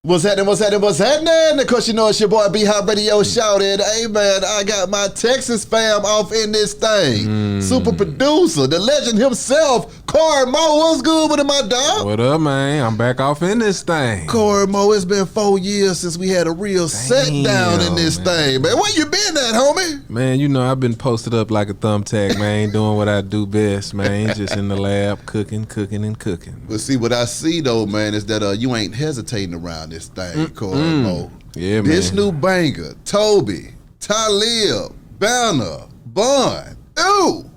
What's happening? Of course, you know it's your boy B Hop Radio shouted. Hey man, I got my Texas fam off in this thing. Super producer, the legend himself, Cory Mo. What's good with him, my dog? What up, man? I'm back off in this thing. Cory Mo, it's been 4 years since we had a real set down in this thing, man. Where you been at, homie? Man, you know I've been posted up like a thumbtack, man, doing what I do best, man. Just in the lab, cooking. But see, what I see though, man, is that you ain't hesitating around this thing, Cory Mo. Yeah, man. This new banger, Toby, Talib, Banner, Bun. Ooh.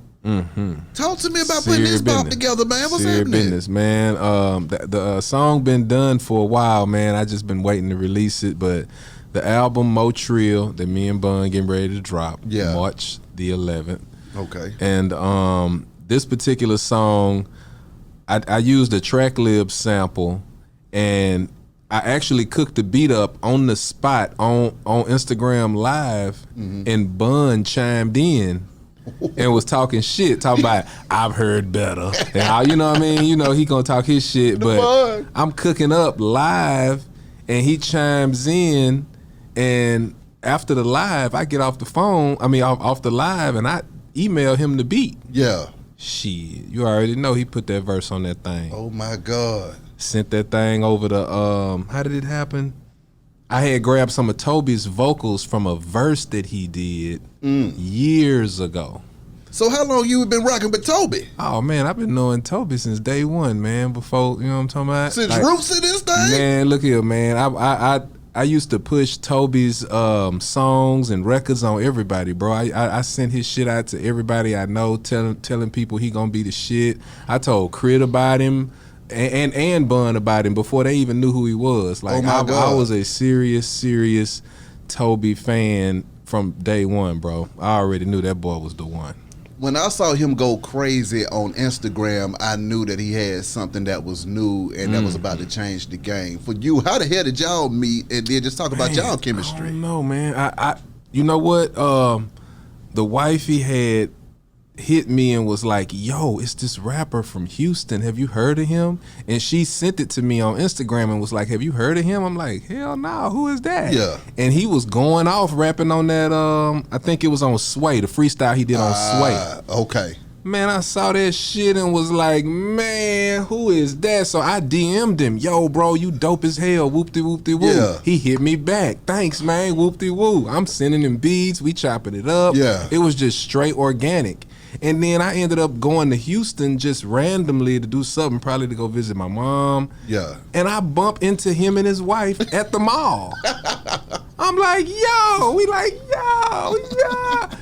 Talk to me about putting this bop together, man. What's happening? Business, man. The song been done for a while, man. I just been waiting to release it, but the album MoTrill that me and Bun getting ready to drop, March the 11th. Okay. And this particular song, I used a TrackLib sample, and I actually cooked the beat up on the spot on Instagram Live, and Bun chimed in and was talking shit, talking about I've heard better. And how, you know what I mean? You know he gonna talk his shit, but I'm cooking up live, and he chimes in, and after the live, I get off the phone. I mean, off the live, and I email him the beat. Yeah. Shit, you already know he put that verse on that thing. Oh my God. Sent that thing over to, how did it happen? I had grabbed some of Toby's vocals from a verse that he did years ago. So how long you been rocking with Toby? Oh man, I've been knowing Toby since day one, man. Before, you know what I'm talking about? Since roots in this thing? Man, look here, man. I used to push Toby's songs and records on everybody, bro. I sent his shit out to everybody I know, telling people he gonna be the shit. I told Crit about him and Bun about him before they even knew who he was. Like, I was a serious Toby fan from day one, bro. I already knew that boy was the one. When I saw him go crazy on Instagram, I knew that he had something that was new and that was about to change the game. For you, how the hell did y'all meet and then just talk about y'all chemistry? I don't know, man. I you know what? The wifey had hit me and was like, yo, it's this rapper from Houston. Have you heard of him? And she sent it to me on Instagram and was like, have you heard of him? I'm like, hell no, who is that? Yeah. And he was going off rapping on that, I think it was on Sway, the freestyle he did on Sway. Okay. Man, I saw that shit and was like, man, who is that? So I DM'd him, yo, bro, you dope as hell, whoop-de-whoop-de-woo. Yeah. He hit me back, thanks, man, whoop-de-woo. I'm sending him beats, we chopping it up. Yeah. It was just straight organic. And then I ended up going to Houston just randomly to do something, probably to go visit my mom. Yeah. And I bump into him and his wife at the mall. I'm like, yo, we like, yo.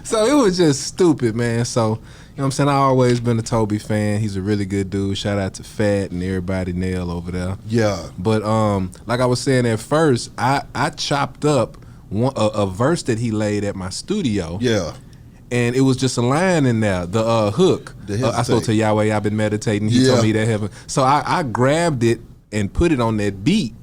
So it was just stupid, man. So, you know what I'm saying? I always been a Toby fan. He's a really good dude. Shout out to Fat and everybody, Nail over there. Yeah. But like I was saying at first, I chopped up a verse that he laid at my studio. Yeah. And it was just a line in there, the hook. I spoke to Yahweh, I've been meditating. He told me that heaven. So I grabbed it and put it on that beat.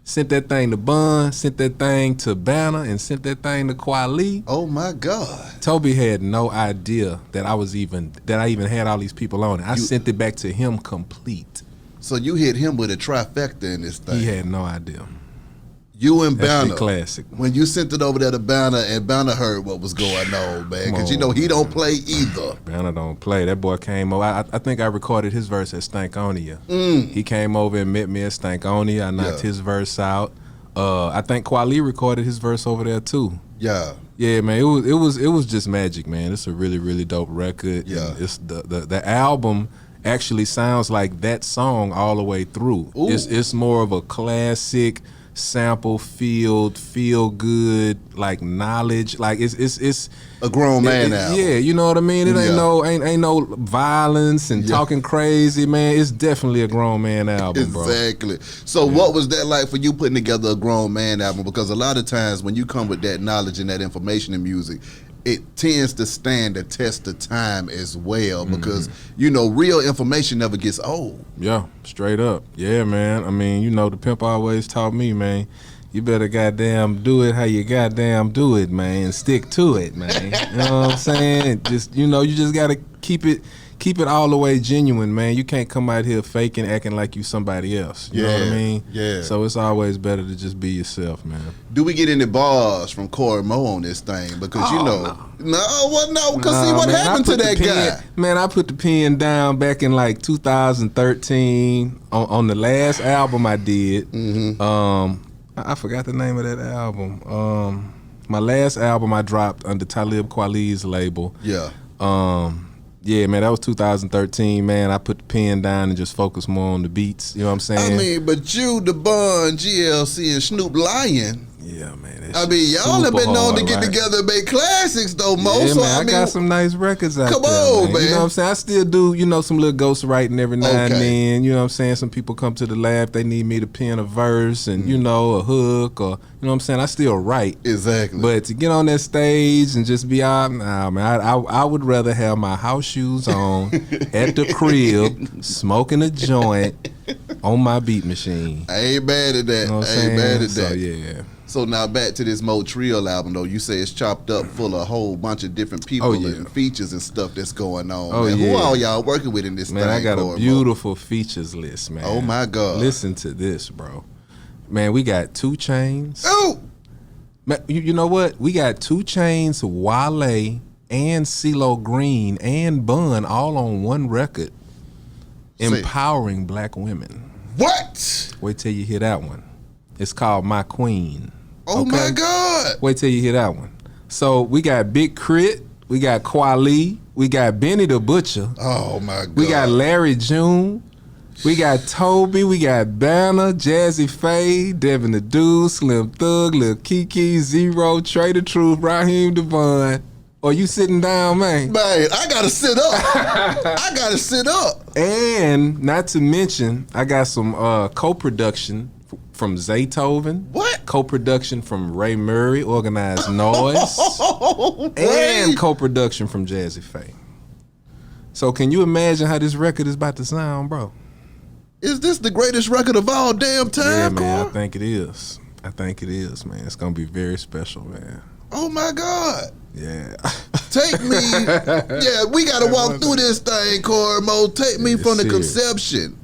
Sent that thing to Bun, sent that thing to Banner, and sent that thing to Kweli. Oh my God. Toby had no idea that I even had all these people on it. I sent it back to him complete. So you hit him with a trifecta in this thing. He had no idea. You and Banner, classic. When you sent it over there to Banner, and Banner heard what was going on, man, because you know he don't play either. Banner don't play. That boy came over. I think I recorded his verse at Stankonia. He came over and met me at Stankonia. I knocked his verse out. I think Kweli recorded his verse over there too. Yeah. Yeah, man. It was just magic, man. It's a really dope record. Yeah. It's the album actually sounds like that song all the way through. Ooh. It's more of a classic sample feel good, like knowledge, like it's a grown man album. Yeah, you know what I mean. It ain't no violence and talking crazy, man. It's definitely a grown man album, bro. Exactly. So what was that like for you putting together a grown man album? Because a lot of times when you come with that knowledge and that information in music, it tends to stand the test of time as well, because you know real information never gets old. Yeah, straight up. Yeah, man. I mean, you know, the Pimp always taught me, man, you better goddamn do it how you goddamn do it, man, and stick to it, man. You know what I'm saying? Just, you know, you just gotta keep it keep it all the way genuine, man. You can't come out here faking, acting like you somebody else. You know what I mean? Yeah. So it's always better to just be yourself, man. Do we get any bars from Cory Mo on this thing? Because because see what happened to that guy. Man, I put the pen down back in like 2013 on the last album I did. I forgot the name of that album. My last album I dropped under Talib Kweli's label. Yeah. Yeah, man, that was 2013, man. I put the pen down and just focused more on the beats. You know what I'm saying? I mean, but you, the Bun, GLC, and Snoop Lion. Yeah, man. I mean, y'all have been known to get together and make classics, though, Mo. Yeah, so, man, I got some nice records out there. Come on, man. You know what I'm saying? I still do, some little ghost writing every now and then. You know what I'm saying? Some people come to the lab, they need me to pen a verse and, a hook or, you know what I'm saying? I still write. Exactly. But to get on that stage and just be out, nah, man, I would rather have my house shoes on at the crib, smoking a joint on my beat machine. I ain't mad at that. You know what I'm I ain't mad at saying? that. So, yeah. So now back to this MoTrill album, though. You say it's chopped up full of a whole bunch of different people and features and stuff that's going on. Man. Who all y'all working with in this thing? Man, I got a beautiful features list, man. Oh, my God. Listen to this, bro. Man, we got 2 Chainz. Oh! Man, you know what? We got 2 Chainz, Wale, and CeeLo Green, and Bun all on one record. Empowering black women. What? Wait till you hear that one. It's called My Queen. Oh, my God. Wait till you hear that one. So we got Big Crit, we got Kweli, we got Benny the Butcher. Oh, my God. We got Larry June. We got Toby, we got Banner, Jazzy Faye, Devin the Dude, Slim Thug, Lil Kiki, Zero, Trey the Truth, Raheem Devon. Are you sitting down, man? Man, I gotta sit up. I gotta sit up. And not to mention, I got some co-production from Zaytoven. What? Co-production from Ray Murray, Organized Noise. And co-production from Jazzy Faye. So can you imagine how this record is about to sound, bro? Is this the greatest record of all damn time, Yeah, man, Cory? I think it is. I think it is, man. It's gonna be very special, man. Oh, my God. Yeah. Take me. Yeah, we got to walk through this thing, Cory Mo. Take me from the conception.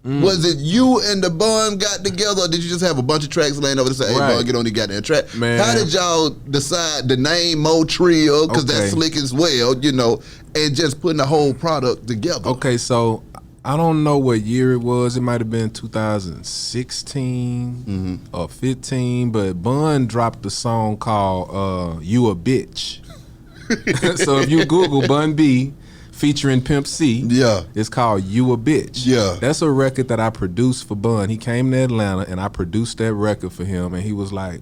Was it you and the Bun got together, or did you just have a bunch of tracks laying over to say, hey, Bun, get on the goddamn track? Man. How did y'all decide the name MoTrill, because that's slick as well, and just putting the whole product together? Okay, so I don't know what year it was. It might have been 2016 or 15, but Bun dropped a song called You a Bitch. So if you Google Bun B featuring Pimp C, it's called You a Bitch. Yeah. That's a record that I produced for Bun. He came to Atlanta and I produced that record for him, and he was like,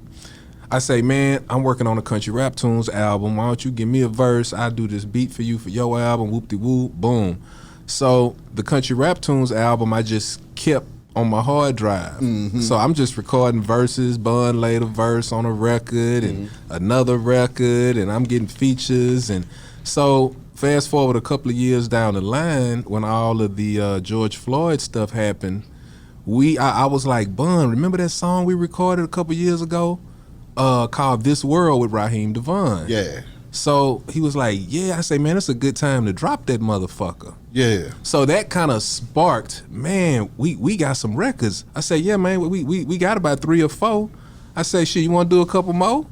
I say, man, I'm working on a Country Rap Tunes album. Why don't you give me a verse? I'll do this beat for you for your album, whoop-de-whoop, boom. So the Country Rap Tunes album, I just kept on my hard drive. So I'm just recording verses. Bun laid a verse on a record and another record, and I'm getting features. And so fast forward a couple of years down the line, when all of the George Floyd stuff happened, I was like, Bun, remember that song we recorded a couple years ago called This World with Raheem Devon? Yeah. So he was like, yeah. I say, man, it's a good time to drop that motherfucker. Yeah. So that kind of sparked, man, we got some records. I say, yeah, man, we got about 3 or 4. I say, shit, you want to do a couple more?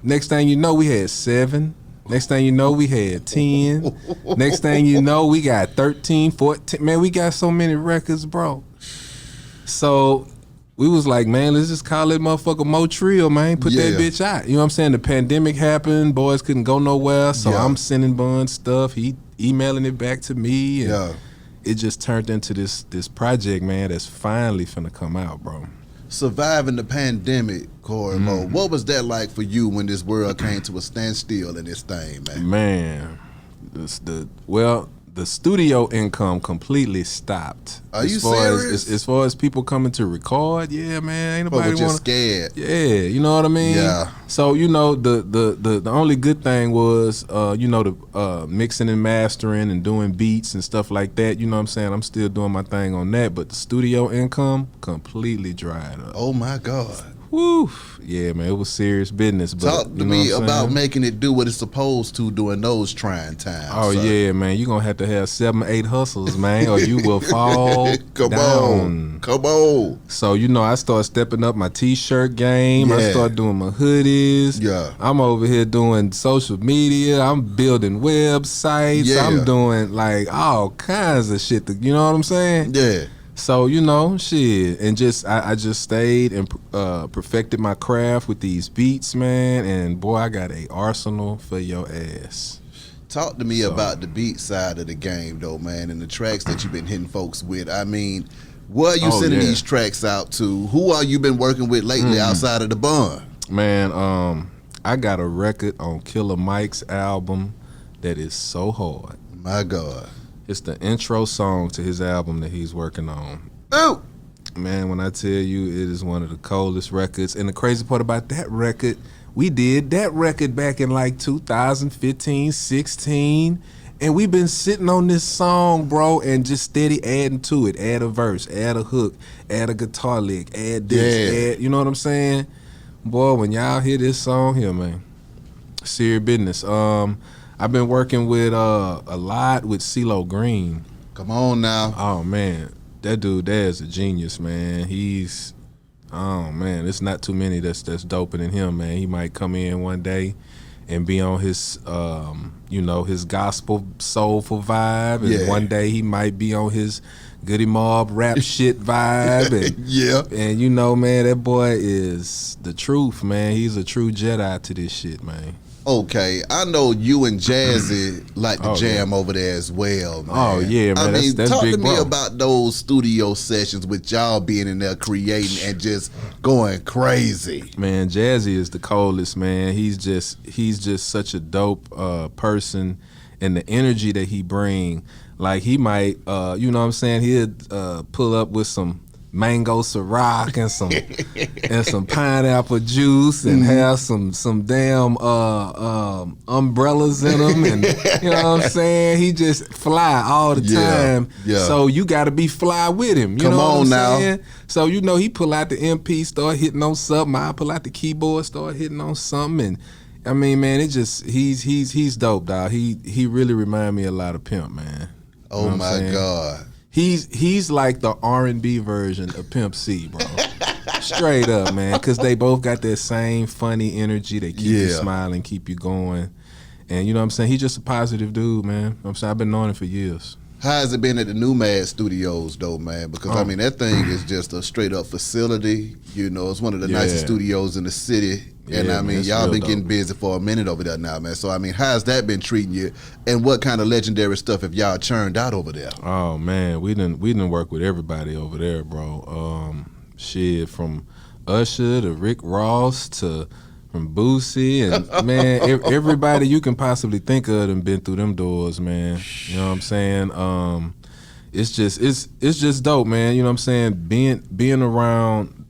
Next thing you know, we had 7. Next thing you know, we had 10. Next thing you know, we got 13, 14. Man, we got so many records, bro. So we was like, man, let's just call it motherfucker MoTrill, man. Put that bitch out. You know what I'm saying? The pandemic happened. Boys couldn't go nowhere. So I'm sending Bun stuff. He emailing it back to me. And it just turned into this project, man, that's finally finna come out, bro. Surviving the pandemic, Cory Mo. What was that like for you when this world came to a standstill in this thing, man? Man, the studio income completely stopped. Are you serious? As far as people coming to record, yeah, man, ain't nobody just scared. Yeah, you know what I mean? Yeah. So, the only good thing was, the mixing and mastering and doing beats and stuff like that. You know what I'm saying? I'm still doing my thing on that, but the studio income completely dried up. Oh, my God. Woo. Yeah, man, it was serious business. But, Talk to me about making it do what it's supposed to during those trying times. Oh, yeah, man. You're going to have 7 or 8 hustles, man, or you will fall down. Come on. So, I started stepping up my T-shirt game. Yeah. I started doing my hoodies. Yeah. I'm over here doing social media. I'm building websites. Yeah. I'm doing, like, all kinds of shit. You know what I'm saying? Yeah. So, shit. And I just stayed and perfected my craft with these beats, man. And, boy, I got a arsenal for your ass. Talk to me about the beat side of the game, though, man, and the tracks that you've been hitting folks with. I mean, where are you sending these tracks out to? Who are you been working with lately outside of the bun? Man, I got a record on Killer Mike's album that is so hard. My God. It's the intro song to his album that he's working on. Oh! Man, when I tell you, it is one of the coldest records. And the crazy part about that record, we did that record back in like 2015, 16. And we've been sitting on this song, bro, and just steady adding to it. Add a verse, add a hook, add a guitar lick, add this, add, you know what I'm saying? Boy, when y'all hear this song here, man, serious business. I've been working with a lot with CeeLo Green. Come on now. Oh, man. That dude there is a genius, man. It's not too many that's doping than him, man. He might come in one day and be on his, his gospel soulful vibe. And one day he might be on his Goody Mob rap shit vibe. And, and man, that boy is the truth, man. He's a true Jedi to this shit, man. Okay, I know you and Jazzy like to jam over there as well, man. Oh, yeah, man. I mean, that's talk big to me bro. about those studio sessions with y'all being in there creating and just going crazy. Man, Jazzy is the coldest, man. He's just such a dope person, and the energy that he bring. Like, he might, you know what I'm saying, he'll pull up with some mango Ciroc and some pineapple juice and have some damn umbrellas in them, and you know what I'm saying. He just fly all the time. Yeah. So you got to be fly with him. You know what I'm saying? So he pull out the MP, start hitting on something. I pull out the keyboard, start hitting on something, and I mean, man, it just he's dope, dog. He really remind me a lot of Pimp, man. Oh my God. He's like the R&B version of Pimp C, bro. Straight up, man, because they both got that same funny energy. They keep you smiling, keep you going. And you know what I'm saying? He's just a positive dude, man. I'm saying I've been knowing him for years. How has it been at the New Mad Studios, though, man? Because, I mean, that thing is just a straight-up facility. It's one of the nicest studios in the city. And, I mean, y'all been getting busy for a minute over there now, man. So, I mean, how's that been treating you? And what kind of legendary stuff have y'all churned out over there? Oh, man, we didn't work with everybody over there, bro. Shit, from Usher to Rick Ross to from Boosie and, man, everybody you can possibly think of and been through them doors, man. You know what I'm saying? It's just dope, man. You know what I'm saying? Being around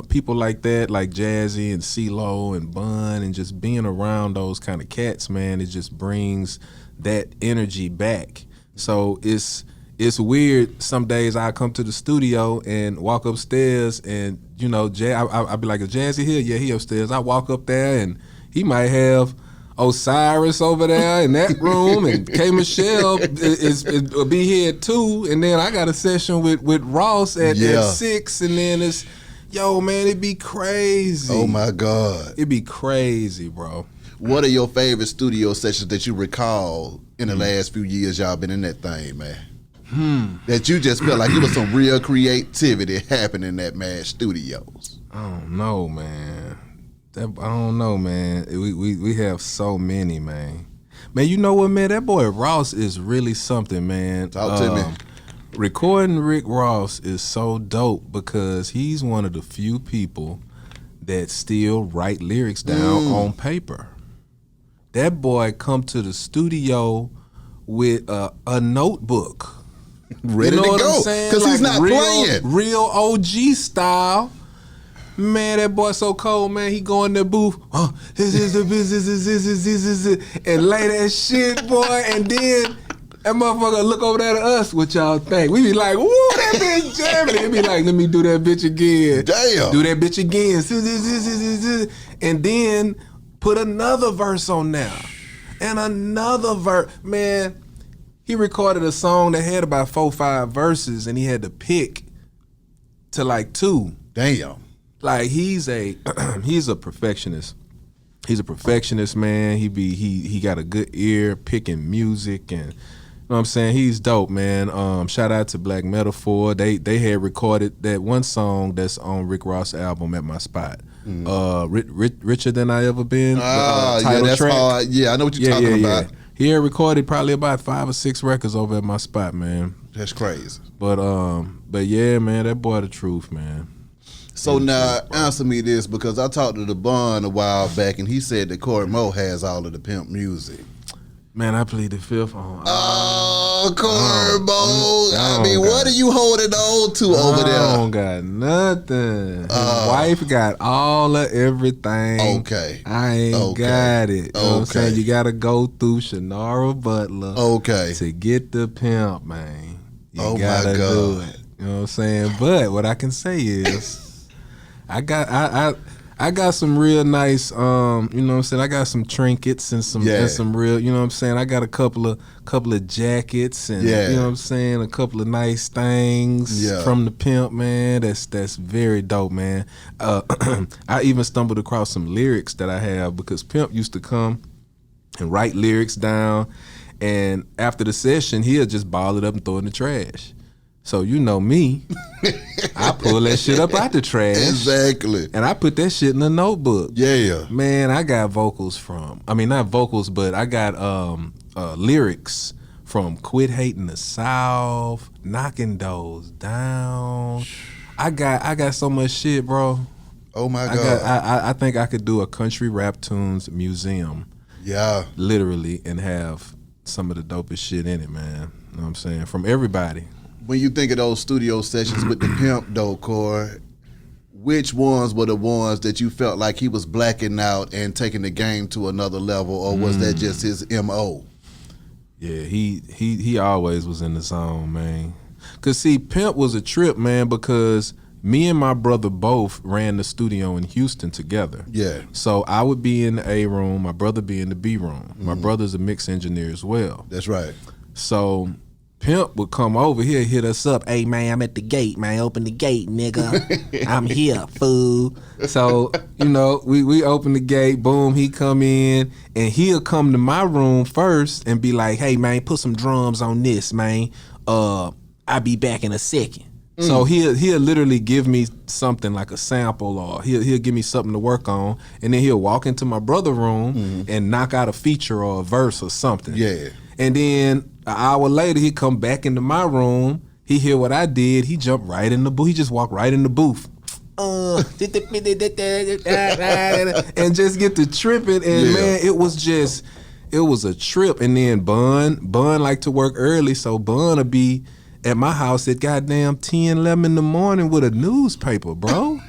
people like that, like Jazzy and CeeLo and Bun, and just being around those kind of cats, man, it just brings that energy back. So it's weird. Some days I come to the studio and walk upstairs, and I'll be like, "Is Jazzy here?" Yeah, he upstairs. I walk up there, and he might have Osiris over there in that room, and K Michelle will be here at 2, and then I got a session with Ross at 6, and then it's, yo, man, it'd be crazy. Oh my God, it'd be crazy, bro. What are your favorite studio sessions that you recall in the last few years y'all been in that thing, man? That you just felt like it was some real creativity happening in that Mad Studios. I don't know, man. I don't know, man. We have so many, man. Man, you know what, man? That boy Ross is really something, man. Talk to me. Recording Rick Ross is so dope because he's one of the few people that still write lyrics down on paper. That boy come to the studio with a notebook. Ready to go, because he's not playing. Real OG style. Man, that boy so cold, man. He go in the booth, this is the business, and lay that shit, boy. And then That motherfucker look over there to us, what y'all think? We be like, woo, that bitch jamming. It be like, let me do that bitch again. Damn. Do that bitch again. And then put another verse on there. And another verse. Man, he recorded a song that had about 4 or 5 verses, and he had to pick to like 2. Damn. Like he's a perfectionist. He's a perfectionist, man. He got a good ear picking music, and you know what I'm saying? He's dope, man. Shout out to Black Metaphor. They had recorded that one song that's on Rick Ross' album At My Spot. Richer Than I Ever Been. Title that's track. hard. Yeah, I know what you're talking about. He had recorded probably about 5 or 6 records over At My Spot, man. That's crazy. But yeah, man, that boy the truth, man. So now answer me this, because I talked to the Bun a while back, and he said that Cory Mo has all of the Pimp music. Man, I plead the fifth on. Cory Mo. I mean, what are you holding on to over there? I don't got nothing. His wife got all of everything. Okay. I ain't got it. You know what I'm saying? You got to go through Shannara Butler to get the Pimp, man. You gotta do it. You know what I'm saying? But what I can say is I got some real nice, you know what I'm saying? I got some trinkets and some real, you know what I'm saying? I got a couple of jackets and you know what I'm saying? A couple of nice things from the Pimp, man. That's very dope, man. I even stumbled across some lyrics that I have, because Pimp used to come and write lyrics down, and after the session, he'll just ball it up and throw it in the trash. So you know me, I pull that shit up out the trash. Exactly. And I put that shit in a notebook. Yeah. Man, I got vocals from, I mean, not vocals, but I got lyrics from Quit Hating the South, Knocking Those Down. I got so much shit, bro. Oh my God. I think I could do a country rap tunes museum. Yeah. Literally, and have some of the dopest shit in it, man. You know what I'm saying? From everybody. When you think of those studio sessions with the Pimp, though, Cory, which ones were the ones that you felt like he was blacking out and taking the game to another level, or was that just his MO? Yeah, he always was in the zone, man. Cause see, Pimp was a trip, man, because me and my brother both ran the studio in Houston together. Yeah. So I would be in the A room, my brother be in the B room. My brother's a mix engineer as well. That's right. So Pimp would come over here, hit us up. Hey, man, I'm at the gate, man. Open the gate, nigga. I'm here, fool. So, you know, we open the gate. Boom, he come in. And he'll come to my room first and be like, hey, man, put some drums on this, man. I'll be back in a second. So he'll literally give me something like a sample, or he'll give me something to work on. And then he'll walk into my brother's room and knock out a feature or a verse or something. Yeah. And then an hour later, he come back into my room. He hear what I did. He jumped right in the booth. He just walked right in the booth. And just get to tripping. And man, it was a trip. And then Bun like to work early. So Bun will be at my house at goddamn 10, 11 in the morning with a newspaper, bro.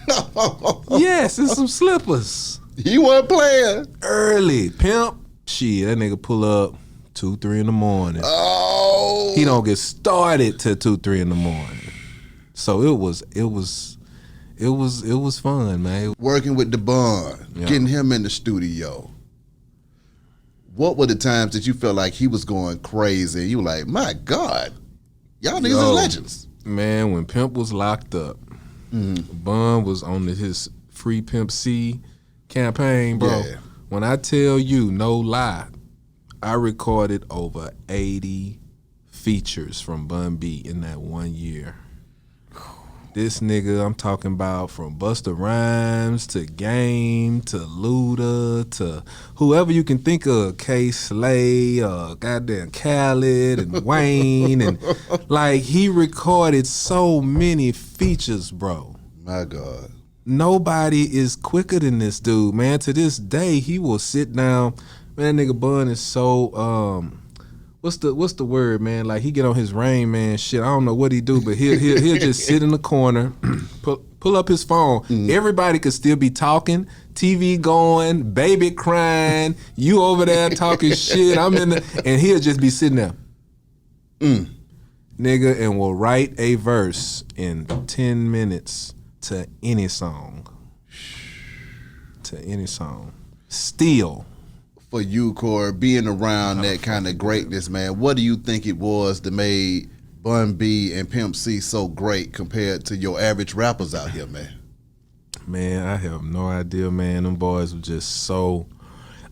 Yes, and some slippers. He wasn't playing. Early. Pimp, shit, that nigga pull up 2, 3 in the morning. Oh. He don't get started till 2, 3 in the morning. So it was fun, man. Working with the Bun, getting him in the studio. What were the times that you felt like he was going crazy? You were like, my God, y'all niggas is legends. Man, when Pimp was locked up, Bun was on his Free Pimp C campaign, bro. Yeah. When I tell you, no lie, I recorded over 80 features from Bun B in that 1 year. This nigga, I'm talking about from Busta Rhymes to Game to Luda to whoever you can think of, K Slay, goddamn Khaled and Wayne, and like he recorded so many features, bro. My God. Nobody is quicker than this dude, man. To this day, he will sit down. Man, that nigga Bun is so what's the word, man? Like he get on his Rain Man shit. I don't know what he do, but he'll just sit in the corner, pull up his phone. Everybody could still be talking, TV going, baby crying, you over there talking shit. I'm in the, and he'll just be sitting there. nigga, and will write a verse in 10 minutes to any song. To any song. Still. For you, Cory, being around that kind of greatness, man, what do you think it was that made Bun B and Pimp C so great compared to your average rappers out here, man? Man, I have no idea, man. Them boys were just so,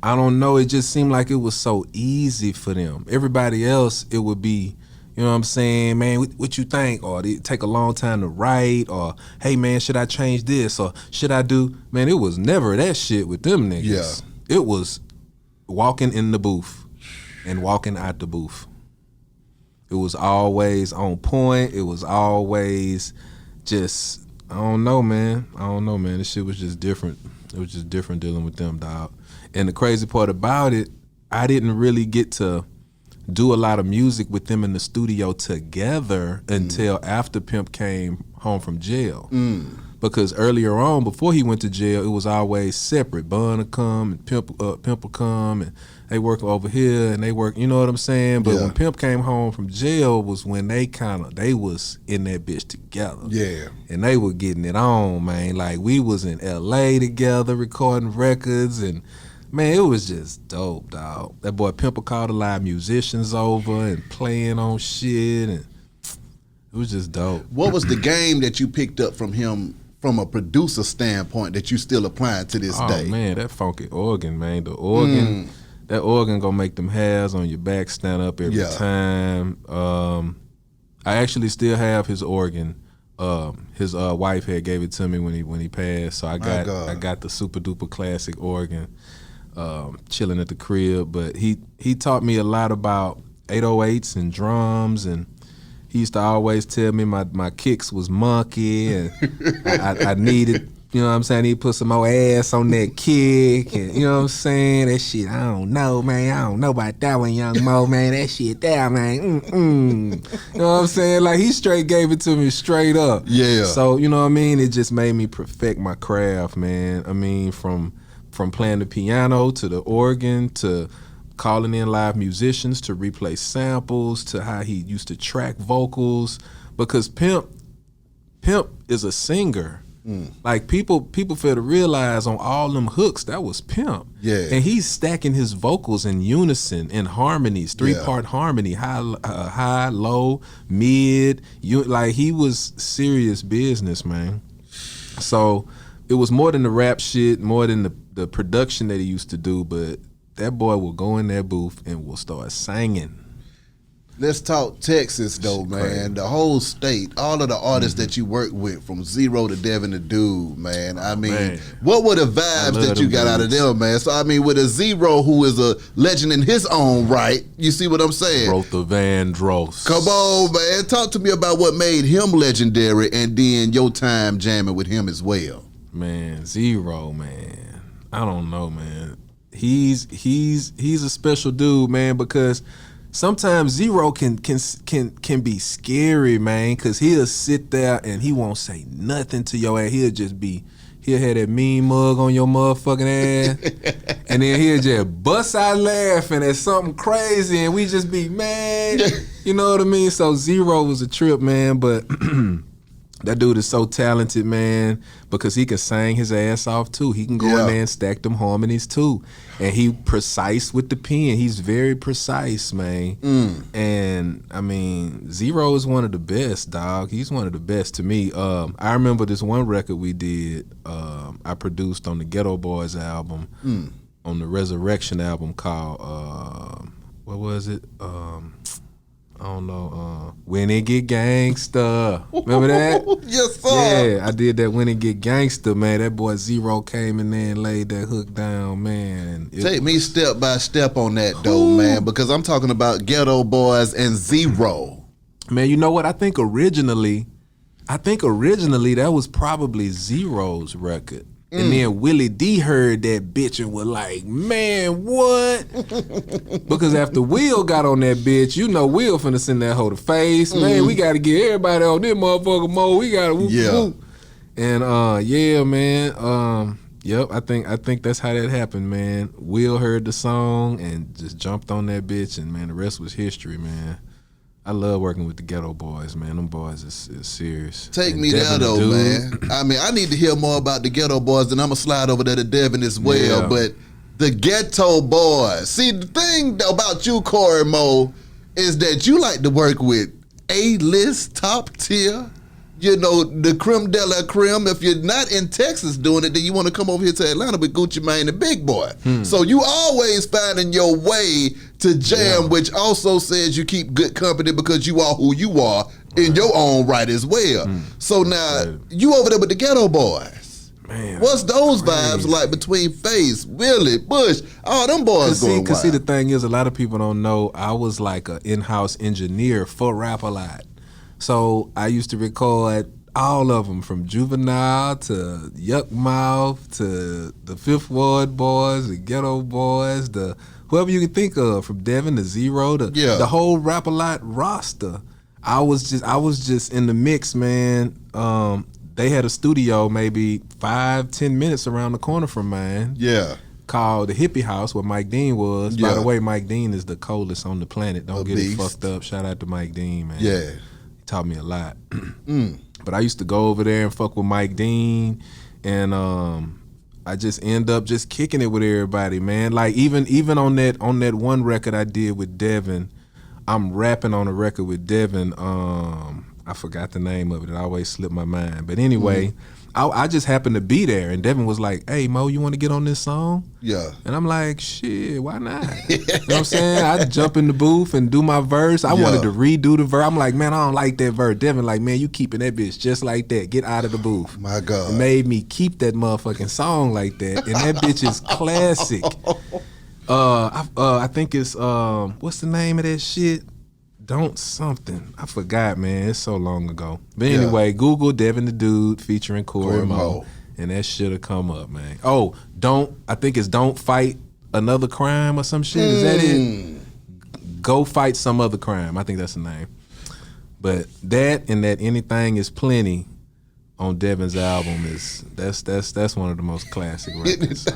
I don't know, it just seemed like it was so easy for them. Everybody else, it would be, you know what I'm saying, man, what you think? Or it take a long time to write, or, hey, man, should I change this? Or should I do, man, it was never that shit with them niggas. Yeah. It was walking in the booth and walking out the booth. It was always on point. It was always just, I don't know, man. This shit was just different. It was just different dealing with them, dog. And the crazy part about it, I didn't really get to do a lot of music with them in the studio together until after Pimp came home from jail. Because earlier on, before he went to jail, it was always separate. Bun will come and Pimp will come, and they work over here and they work, you know what I'm saying? But when Pimp came home from jail was when they was in that bitch together. Yeah. And they were getting it on, man. Like, we was in LA together recording records, and man, it was just dope, dog. That boy Pimp would call the live musicians over and playing on shit, and it was just dope. What was the game that you picked up from him from a producer standpoint that you still applying to this day? Oh man, that funky organ, man. The organ, that organ gonna make them hairs on your back stand up every time. I actually still have his organ. His wife had gave it to me when he passed, so I got the super duper classic organ. Chilling at the crib, but he taught me a lot about 808s and drums, and he used to always tell me my kicks was monkey, and I needed, you know what I'm saying, he put some more ass on that kick, and you know what I'm saying, that shit, I don't know, man, I don't know about that one, young Mo, man, that shit there, man, you know what I'm saying, like, he straight gave it to me straight up. Yeah. So, you know what I mean, it just made me perfect my craft, man. I mean, from playing the piano to the organ to calling in live musicians to replay samples to how he used to track vocals, because Pimp is a singer. Like, people fail to realize on all them hooks, that was Pimp. Yeah. And he's stacking his vocals in unison, in harmonies, 3-part harmony, high, low, mid. Like, he was serious business, man. So it was more than the rap shit, more than the production that he used to do, but that boy will go in that booth and will start singing. Let's talk Texas, though, man. Crazy. The whole state, all of the artists that you work with, from Zero to Devin the Dude, man. I mean, what were the vibes that you got out of them, man? So, I mean, with a Zero who is a legend in his own right, you see what I'm saying? Wrote the Vandross. Come on, man. Talk to me about what made him legendary, and then your time jamming with him as well. Man, Zero, man. I don't know, man. He's a special dude, man, because sometimes Zero can be scary, man, because he'll sit there and he won't say nothing to your ass. He'll have that mean mug on your motherfucking ass, and then he'll just bust out laughing at something crazy, and we just be, man, you know what I mean? So Zero was a trip, man, but that dude is so talented, man, because he can sing his ass off too. He can go in there and stack them harmonies too. And he precise with the pen. He's very precise, man. And I mean, Zero is one of the best, dog. He's one of the best to me. I remember this one record we did, I produced on the Ghetto Boys album, on the Resurrection album called, what was it? I don't know, When It Get Gangsta. Remember that? Yes, sir. Yeah, I did that When It Get Gangsta, man. That boy Zero came in there and laid that hook down, man. Take me step by step on that, though, man, because I'm talking about Ghetto Boys and Zero. Man, you know what? I think originally that was probably Zero's record. And then Willie D heard that bitch and was like, man, what? Because after Will got on that bitch, you know Will finna send that hoe to face. Man, we gotta get everybody on this motherfucker mode. We gotta whoop whoop. And yeah, man. Yep, I think that's how that happened, man. Will heard the song and just jumped on that bitch, and man, the rest was history, man. I love working with the Ghetto Boys, man. Them boys is serious. Take And me there Devin the though, Dude, man. I mean, I need to hear more about the Ghetto Boys, and I'm gonna slide over there to Devin as well. Yeah. But the Ghetto Boys. See, the thing about you, Cory Mo, is that you like to work with A-list, top tier. You know, the creme de la creme. If you're not in Texas doing it, then you want to come over here to Atlanta with Gucci Mane, the big boy. So you always finding your way to jam, which also says you keep good company because you are who you are in your own right as well. So now, you over there with the Ghetto Boys. man. What's those vibes like between Face, Willie, Bush, all them boys going wild? Cause see, the thing is, a lot of people don't know I was like an in-house engineer for Rap a Lot. So I used to record all of them, from Juvenile to Yuck Mouth to the Fifth Ward Boys, the Ghetto Boys, the whoever you can think of, from Devin to Zero, to the whole Rap a Lot roster. I was just in the mix, man. They had a studio maybe 5-10 minutes around the corner from mine. Yeah. Called the Hippie House, where Mike Dean was. Yeah. By the way, Mike Dean is the coldest on the planet. Don't get beast. it fucked up. Shout out to Mike Dean, man. Yeah. Taught me a lot. But I used to go over there and fuck with Mike Dean, and I just end up just kicking it with everybody, man. Like even on that one record I did with Devin, I'm rapping on a record with Devin. I forgot the name of it. It always slipped my mind. But anyway, I just happened to be there, and Devin was like, "Hey Mo, you want to get on this song?" Yeah. And I'm like, "Shit, why not?" You know what I'm saying? I jump in the booth and do my verse. I wanted to redo the verse. I'm like, "Man, I don't like that verse." Devin like, "Man, you keeping that bitch just like that. Get out of the booth." My God. It made me keep that motherfucking song like that, and that bitch is classic. I think it's what's the name of that shit? Don't something. I forgot, man. It's so long ago. But anyway, Google Devin the Dude featuring Cory Mo, and that shit'll come up, man. Oh, I think it's Don't Fight Another Crime or some shit. Is that it? Go Fight Some Other Crime. I think that's the name. But that and that Anything Is Plenty on Devin's album that's one of the most classic records.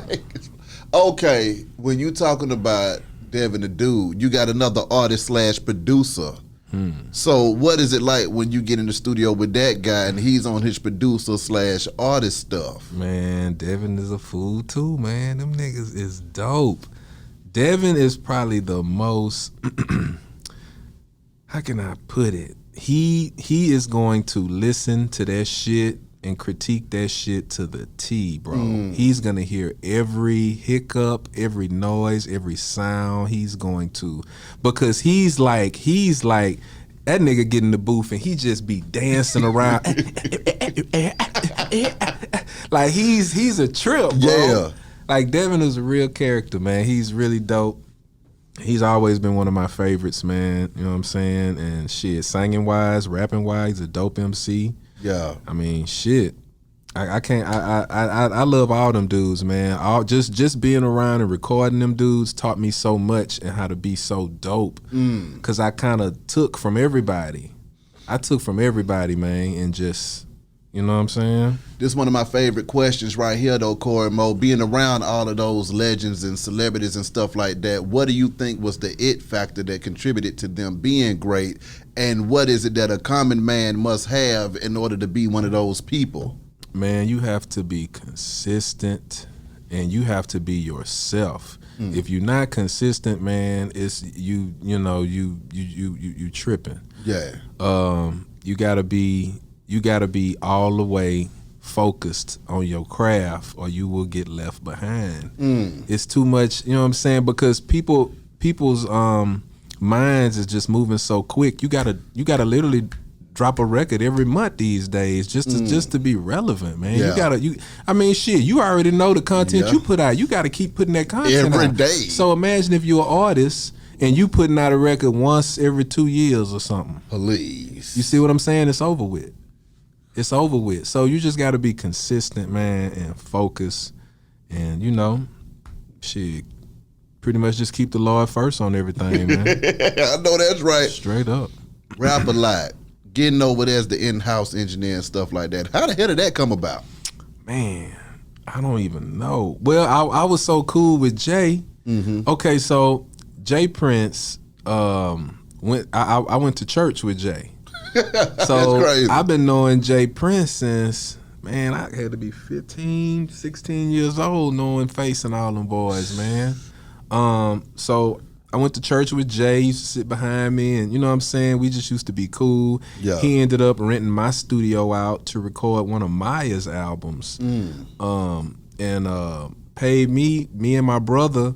Okay, when you talking about Devin the Dude, you got another artist / producer. So what is it like when you get in the studio with that guy and he's on his producer / artist stuff? Man, Devin is a fool too, man. Them niggas is dope. Devin is probably the most, how can I put it? He is going to listen to that shit and critique that shit to the T, bro. He's gonna hear every hiccup, every noise, every sound. He's going to, because he's like that nigga get in the booth and he just be dancing around. Like he's a trip, bro. Yeah. Like Devin is a real character, man. He's really dope. He's always been one of my favorites, man. You know what I'm saying? And shit, singing wise, rapping wise, a dope MC. Yeah. I mean, shit. I can't. I love all them dudes, man. Just being around and recording them dudes taught me so much and how to be so dope. Cause I kind of took from everybody. Man, and just, you know what I'm saying? This is one of my favorite questions right here, though, Cory Mo. Being around all of those legends and celebrities and stuff like that, what do you think was the it factor that contributed to them being great? And what is it that a common man must have in order to be one of those people? Man, you have to be consistent and you have to be yourself. If you're not consistent, man, it's you tripping. Yeah. You gotta be all the way focused on your craft or you will get left behind. It's too much, you know what I'm saying? Because people's minds is just moving so quick. You gotta literally drop a record every month these days just to be relevant, man. Yeah. You already know the content you put out. You gotta keep putting that content every out. day. So imagine if you're an artist and you putting out a record once every 2 years or something. Please. You see what I'm saying? It's over with. So you just gotta be consistent, man, and focus, and shit, pretty much just keep the Lord first on everything, man. I know that's right. Straight up. Rap a Lot. Getting over there as the in-house engineer and stuff like that. How the hell did that come about? Man, I don't even know. Well, I was so cool with Jay. Okay, so Jay Prince, I went to church with Jay. So That's crazy. I've been knowing Jay Prince since, man, I had to be 15, 16 years old knowing facing all them boys, man. So I went to church with Jay. He used to sit behind me, and you know what I'm saying? We just used to be cool. Yeah. He ended up renting my studio out to record one of Maya's albums. And paid me and my brother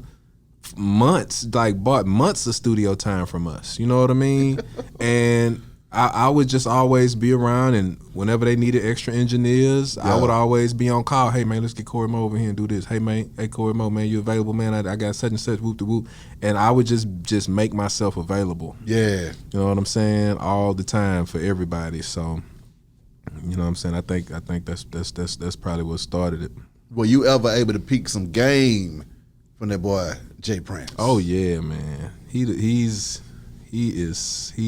months, like bought months of studio time from us. You know what I mean? And I would just always be around, and whenever they needed extra engineers, I would always be on call. Hey man, let's get Cory Mo over here and do this. Hey man, hey Cory Mo, man, you available, man? I got such and such, whoop de whoop. And I would just make myself available. Yeah. You know what I'm saying? All the time for everybody. So, you know what I'm saying? I think that's probably what started it. Were you ever able to peek some game from that boy Jay Prince? Oh yeah, man. He's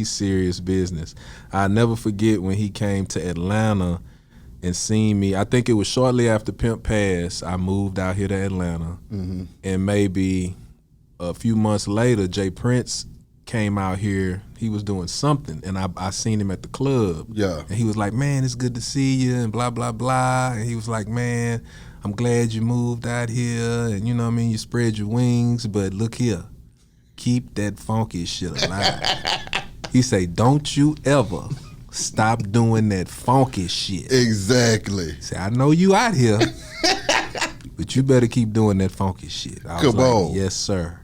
serious business. I never forget when he came to Atlanta and seen me. I think it was shortly after Pimp passed. I moved out here to Atlanta, and maybe a few months later, Jay Prince came out here. He was doing something, and I seen him at the club. Yeah, and he was like, "Man, it's good to see you," and blah blah blah. And he was like, "Man, I'm glad you moved out here, and you know what I mean. You spread your wings, but look here." Keep that funky shit alive. He say, don't you ever stop doing that funky shit. Exactly. Say, I know you out here, but you better keep doing that funky shit. I was Come on. yes, sir.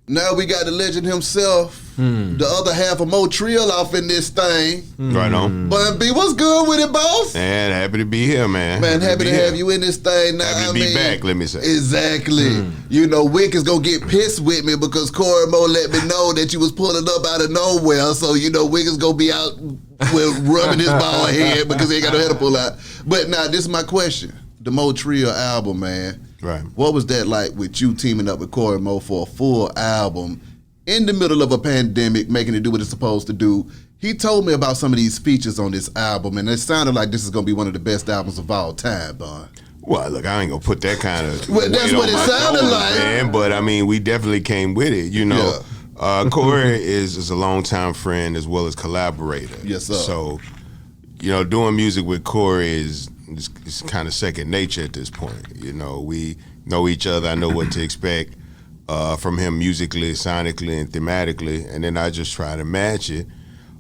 Now we got the legend himself, the other half of MoTrill off in this thing. Right on. Bun B, what's good with it, boss? Man, happy to be here, man. Man, happy to have you in this thing. Now, Happy to be back, let me say. Exactly. You know, Wick is going to get pissed with me because Cory Mo let me know that you was pulling up out of nowhere. So, you know, Wick is going to be out with rubbing his bald head because he ain't got no head to pull out. But now, this is my question. The MoTrill album, man. Right. What was that like with you teaming up with Cory Mo for a full album in the middle of a pandemic, making it do what it's supposed to do? He told me about some of these features on this album, and it sounded like this is going to be one of the best albums of all time, Bun. Well, look, I ain't gonna put that kind of Well, that's what it sounded like. man. But I mean, we definitely came with it. You know, Cory is a longtime friend as well as collaborator. Yes, sir. So, you know, doing music with Cory is kind of second nature at this point. You know, we know each other. I know what to expect from him musically, sonically, and thematically, and then I just try to match it.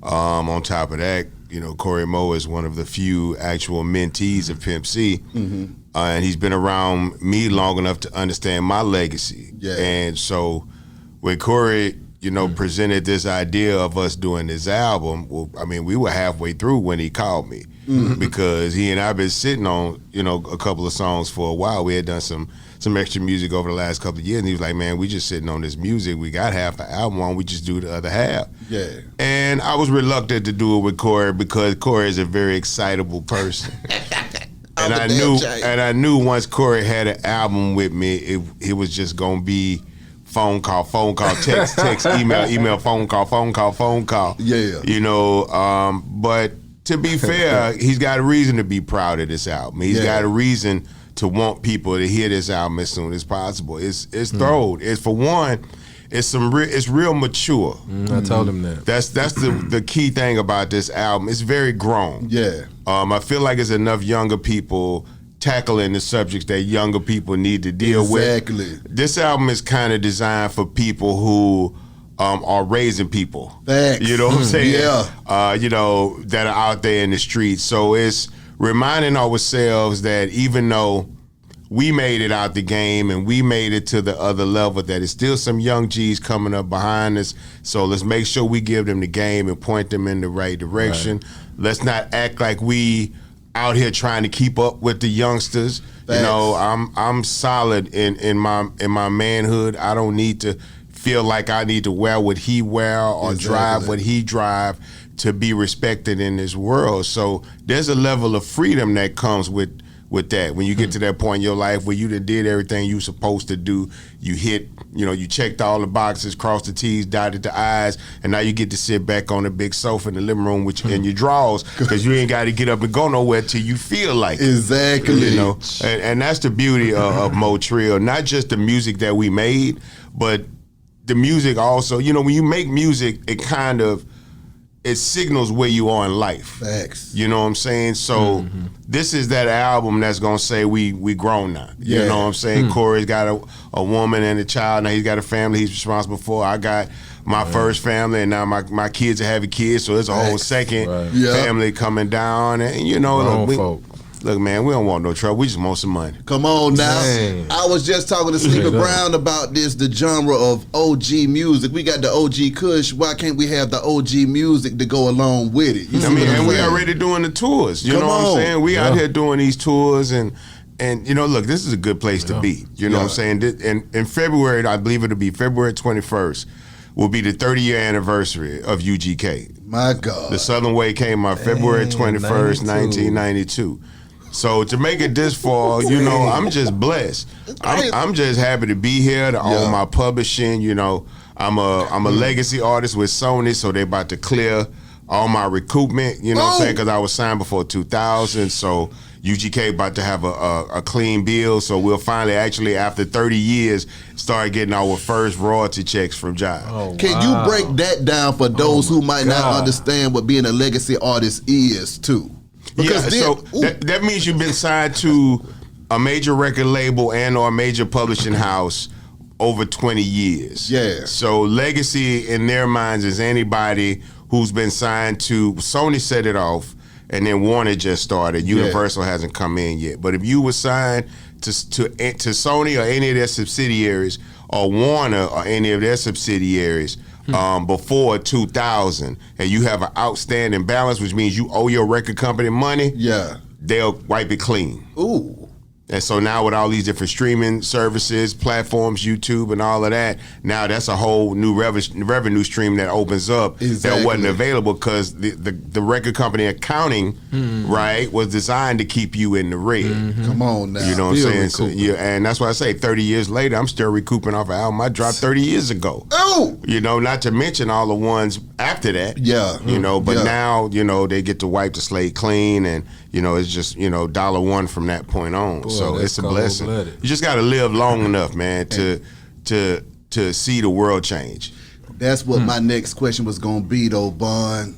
On top of that, you know, Cory Mo is one of the few actual mentees of Pimp C, and he's been around me long enough to understand my legacy. Yeah. And so when Cory, you know, presented this idea of us doing this album, well, I mean, we were halfway through when he called me because he and I been sitting on, you know, a couple of songs for a while. We had done some extra music over the last couple of years, and he was like, man, we just sitting on this music. We got half the album, why don't we just do the other half? Yeah. And I was reluctant to do it with Cory because Cory is a very excitable person. And I knew once Cory had an album with me, it was just gonna be phone call, text, email, phone call. Yeah. You know, but to be fair, he's got a reason to be proud of this album. He's got a reason to want people to hear this album as soon as possible. It's thorough. It's, for one, it's real mature. I told him that. That's the key thing about this album. It's very grown. Yeah. I feel like it's enough younger people tackling the subjects that younger people need to deal with. Exactly. This album is kind of designed for people who are raising people. Facts. You know what I'm saying? Yeah. You know, that are out there in the streets. So it's reminding ourselves that even though we made it out the game and we made it to the other level, that it's still some young G's coming up behind us. So let's make sure we give them the game and point them in the right direction. Right. Let's not act like we out here trying to keep up with the youngsters. Thanks. You know, I'm solid in my manhood. I don't need to feel like I need to wear what he wear or drive what he drive to be respected in this world. So there's a level of freedom that comes with that. When you get to that point in your life where you did everything you supposed to do, you checked all the boxes, crossed the T's, dotted the I's, and now you get to sit back on the big sofa in the living room with in your drawers because you ain't got to get up and go nowhere till you feel like it. Exactly. You know, and that's the beauty of MoTrill. Not just the music that we made, but the music also, you know, when you make music, it signals where you are in life. Facts. You know what I'm saying? So this is that album that's gonna say we grown now. You know what I'm saying? Cory's got a woman and a child. Now he's got a family he's responsible for. I got my first family, and now my kids are having kids, so there's a whole second family coming down. And you know, look, man, we don't want no trouble. We just want some money. Come on now. Dang. I was just talking to Stephen Brown about the genre of OG music. We got the OG Kush. Why can't we have the OG music to go along with it? I mean, and we already doing the tours. You know what I'm saying? We out here doing these tours, and you know, look, this is a good place to be. You know what I'm saying? And in February, I believe it'll be February 21st, will be the 30-year anniversary of UGK. My God. The Southern Way came out February 21st, 1992. So to make it this far, you know, I'm just blessed. I'm just happy to be here, to own my publishing. You know, I'm a legacy artist with Sony, so they about to clear all my recoupment. You know what I'm saying? Because I was signed before 2000, so UGK about to have a clean bill. So we'll finally, actually, after 30 years, start getting our first royalty checks from Jive. Oh, can you break that down for those who might not understand what being a legacy artist is, too? Because that means you've been signed to a major record label and or a major publishing house over 20 years. Yeah. So legacy in their minds is anybody who's been signed to, Sony set it off, and then Warner just started. Universal hasn't come in yet. But if you were signed to Sony or any of their subsidiaries, or Warner or any of their subsidiaries, before 2000, and you have an outstanding balance, which means you owe your record company money, they'll wipe it clean. Ooh. And so now with all these different streaming services, platforms, YouTube and all of that, now that's a whole new revenue stream that opens up that wasn't available because the record company accounting, right, was designed to keep you in the red. Come on now. You know what I'm saying? So, and that's why I say 30 years later, I'm still recouping off an album I dropped 30 years ago. Oh! You know, not to mention all the ones after that. Yeah. You know, but now, you know, they get to wipe the slate clean, and, you know, it's just, you know, $1 from that point on. Boy, so it's a blessing. Blooded. You just got to live long enough, man, to see the world change. That's what my next question was going to be, though, Bun.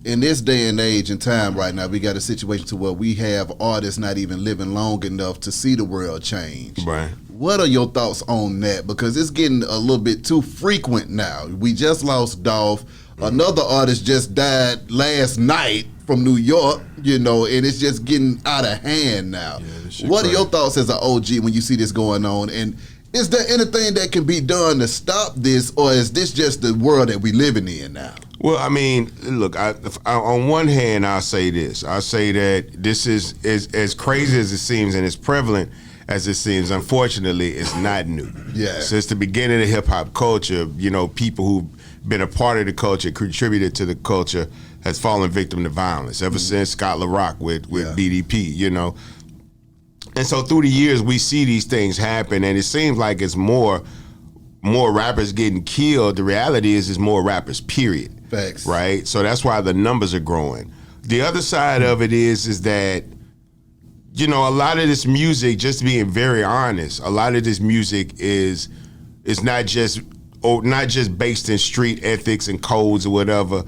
In this day and age and time right now, we got a situation to where we have artists not even living long enough to see the world change. Right. What are your thoughts on that? Because it's getting a little bit too frequent now. We just lost Dolph. Another artist just died last night from New York, you know, and it's just getting out of hand now. What are your thoughts as an OG when you see this going on? And is there anything that can be done to stop this, or is this just the world that we living in now? Well, I mean, look, I, on one hand, I'll say this. I'll say that this is as crazy as it seems and as prevalent as it seems. Unfortunately, it's not new. Yeah. Since the beginning of hip-hop culture, you know, people who've been a part of the culture, contributed to the culture, has fallen victim to violence ever since Scott LaRock with BDP, you know. And so through the years, we see these things happen, and it seems like it's more rappers getting killed. The reality is more rappers, period. Facts. Right? So that's why the numbers are growing. The other side of it is that, you know, a lot of this music, just being very honest, a lot of this music is not just based in street ethics and codes or whatever.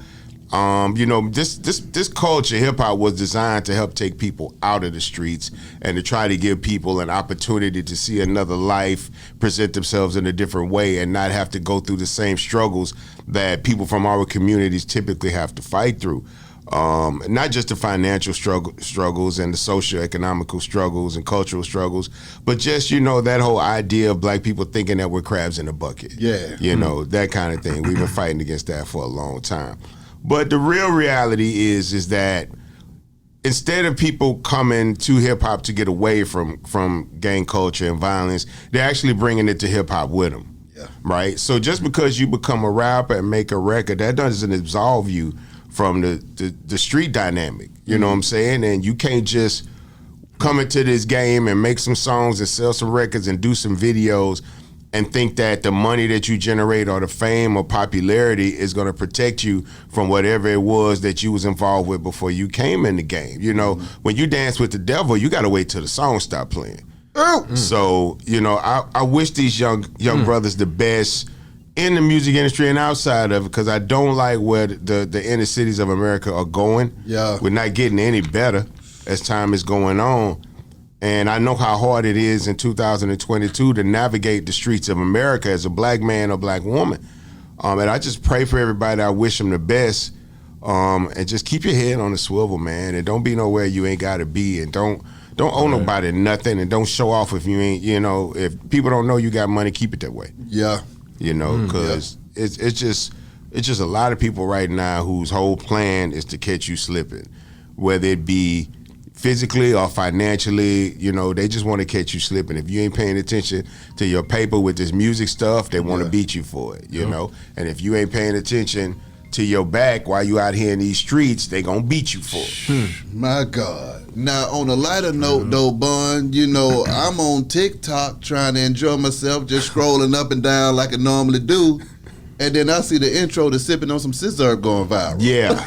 You know, this culture, hip hop, was designed to help take people out of the streets and to try to give people an opportunity to see another life, present themselves in a different way, and not have to go through the same struggles that people from our communities typically have to fight through. Not just the financial struggles and the socio-economical struggles and cultural struggles, but just, you know, that whole idea of black people thinking that we're crabs in a bucket. Yeah. You know, that kind of thing. We've been fighting against that for a long time. But the real reality is that instead of people coming to hip hop to get away from gang culture and violence, they're actually bringing it to hip hop with them. Yeah. Right? So just because you become a rapper and make a record, that doesn't absolve you from the street dynamic. You know what I'm saying? And you can't just come into this game and make some songs and sell some records and do some videos and think that the money that you generate or the fame or popularity is going to protect you from whatever it was that you was involved with before you came in the game. You know, when you dance with the devil, you got to wait till the song stop playing. So, you know, I wish these young brothers the best. in the music industry and outside of it, because I don't like where the inner cities of America are going. Yeah. We're not getting any better as time is going on. And I know how hard it is in 2022 to navigate the streets of America as a black man or black woman. And I just pray for everybody. I wish them the best. And just keep your head on the swivel, man. And don't be nowhere you ain't got to be. And don't owe nobody nothing. And don't show off if you ain't, if people don't know you got money, keep it that way. Yeah. Because it's just a lot of people right now whose whole plan is to catch you slipping, whether it be physically or financially. They just want to catch you slipping. If you ain't paying attention to your paper with this music stuff, they want to beat you for it. And if you ain't paying attention to your back while you out here in these streets, they gonna beat you for it. My God. Now, on a lighter note, though, Bun, I'm on TikTok trying to enjoy myself, just scrolling up and down like I normally do, and then I see the intro to Sipping on Some Scissor going viral. Yeah.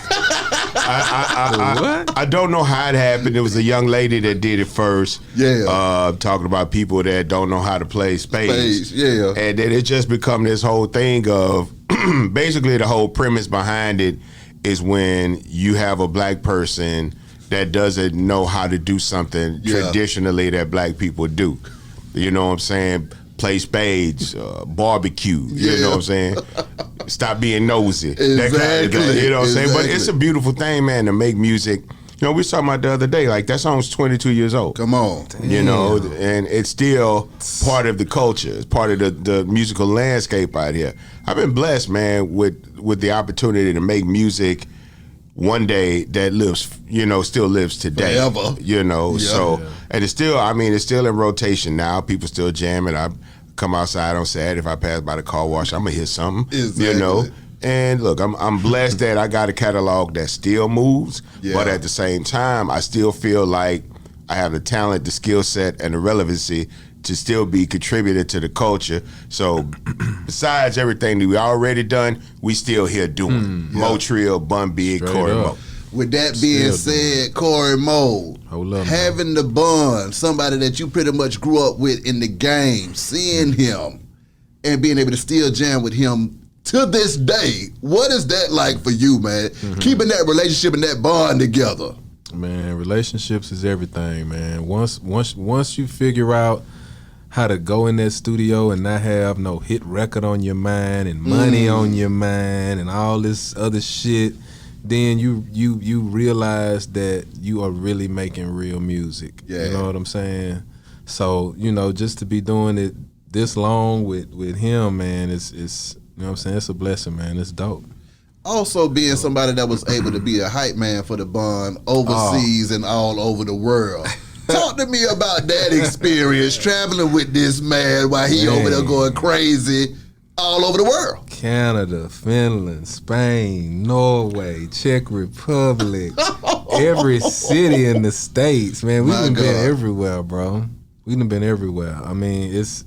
I don't know how it happened. It was a young lady that did it first. Yeah. Talking about people that don't know how to play spades. Yeah. And then it just become this whole thing of basically the whole premise behind it is when you have a black person that doesn't know how to do something traditionally that black people do. You know what I'm saying? Play spades, barbecue. You know what I'm saying? Stop being nosy. Exactly. That kind of thing. You know what I'm saying? But it's a beautiful thing, man, to make music. We were talking about the other day, like that song's 22 years old. Come on. And it's still part of the culture. It's part of the musical landscape out here. I've been blessed, man, with the opportunity to make music one day that lives, still lives today. Forever. So, and it's still in rotation now. People still jamming. I come outside on Saturday. If I pass by the car wash, I'm going to hear something, Exactly. And look, I'm blessed that I got a catalog that still moves, but at the same time, I still feel like I have the talent, the skill set, and the relevancy to still be contributed to the culture. So besides everything that we already done, we still here doing. MoTrill, Bun B, Cory Mo. With that being said, Cory Mo, having the Bun, somebody that you pretty much grew up with in the game, seeing him and being able to still jam with him to this day, what is that like for you, man? Keeping that relationship and that bond together. Man, relationships is everything, man. Once you figure out how to go in that studio and not have no hit record on your mind and money on your mind and all this other shit, then you realize that you are really making real music. Yeah. You know what I'm saying? So, just to be doing it this long with him, man, it's you know what I'm saying? It's a blessing, man. It's dope. Also being somebody that was able to be a hype man for the Bun overseas and all over the world. Talk to me about that experience, traveling with this man while he over there going crazy all over the world. Canada, Finland, Spain, Norway, Czech Republic, every city in the States, man. We done been everywhere, bro. We done been everywhere. I mean, it's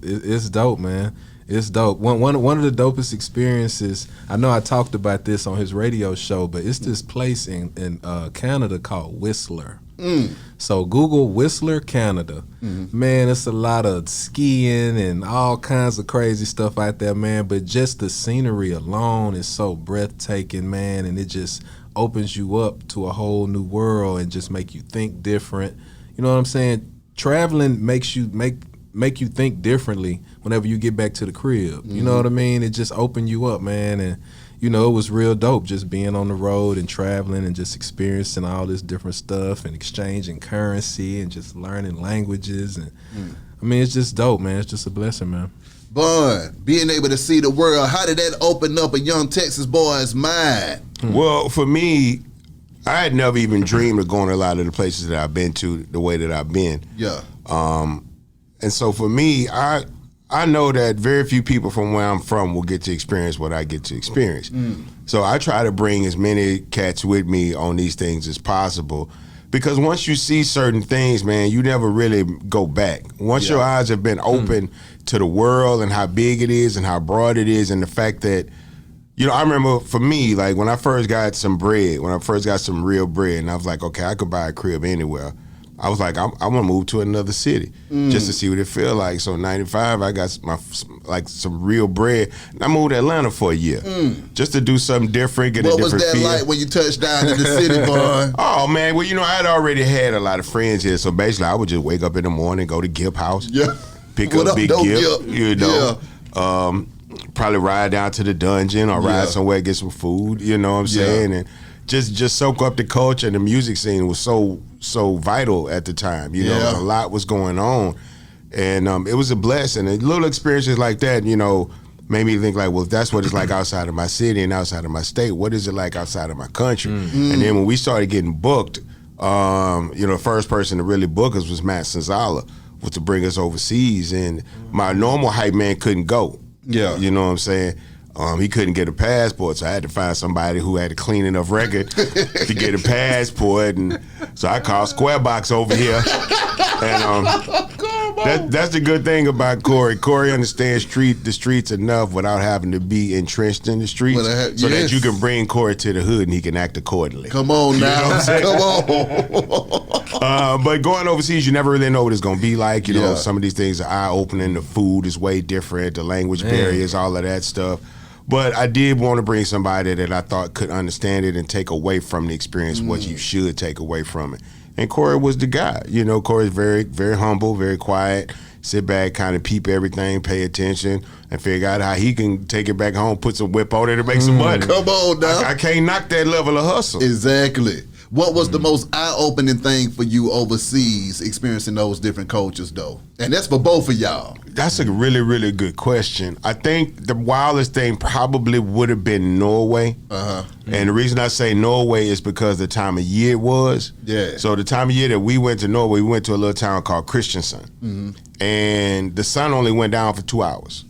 dope, man. It's dope. One of the dopest experiences, I know I talked about this on his radio show, but it's this place in Canada called Whistler. So Google Whistler, Canada. Man, it's a lot of skiing and all kinds of crazy stuff out there, man. But just the scenery alone is so breathtaking, man, and it just opens you up to a whole new world and just make you think different. You know what I'm saying? Traveling makes you make you think differently whenever you get back to the crib. You know what I mean? It just opened you up, man. And it was real dope just being on the road and traveling and just experiencing all this different stuff and exchanging currency and just learning languages. And I mean, it's just dope, man. It's just a blessing, man. Bun, being able to see the world, how did that open up a young Texas boy's mind? Well, for me, I had never even dreamed of going to a lot of the places that I've been to the way that I've been. Yeah. And so for me, I know that very few people from where I'm from will get to experience what I get to experience. So I try to bring as many cats with me on these things as possible, because once you see certain things, man, you never really go back. Once your eyes have been open to the world and how big it is and how broad it is, and the fact that, I remember for me, like when I first got some bread, when I first got some real bread, and I was like, okay, I could buy a crib anywhere. I was like, I want to move to another city just to see what it feel like. So in 95, I got some real bread. And I moved to Atlanta for a year just to do something different, get a different feel. What was that like when you touched down in the city, boy? Oh, man. Well, I had already had a lot of friends here. So basically, I would just wake up in the morning, go to Gipp House, pick up Big Gipp, probably ride down to the dungeon or ride somewhere, get some food, you know what I'm saying? And just soak up the culture, and the music scene was so vital at the time. A lot was going on, and it was a blessing. And little experiences like that, made me think like, well, if that's what it's like outside of my city and outside of my state, what is it like outside of my country? And then when we started getting booked, the first person to really book us was Matt Sanzala, was to bring us overseas, and my normal hype man couldn't go. Yeah, you know what I'm saying. He couldn't get a passport, so I had to find somebody who had a clean enough record to get a passport, and so I called Squarebox over here. And that's the good thing about Cory. Cory understands the streets enough without having to be entrenched in the streets, so that you can bring Cory to the hood and he can act accordingly. Come on now, you know what I'm saying? Come on. But going overseas, you never really know what it's going to be like. Some of these things are eye-opening. The food is way different, the language barriers, all of that stuff. But I did want to bring somebody that I thought could understand it and take away from the experience what you should take away from it. And Cory was the guy. Cory's very, very humble, very quiet, sit back, kind of peep everything, pay attention, and figure out how he can take it back home, put some whip on it, and make some money. Come on now. I can't knock that level of hustle. Exactly. What was the most eye-opening thing for you overseas, experiencing those different cultures, though? And that's for both of y'all. That's a really, really good question. I think the wildest thing probably would have been Norway. And the reason I say Norway is because the time of year it was. Yeah. So the time of year that we went to Norway, we went to a little town called Kristiansand. And the sun only went down for 2 hours.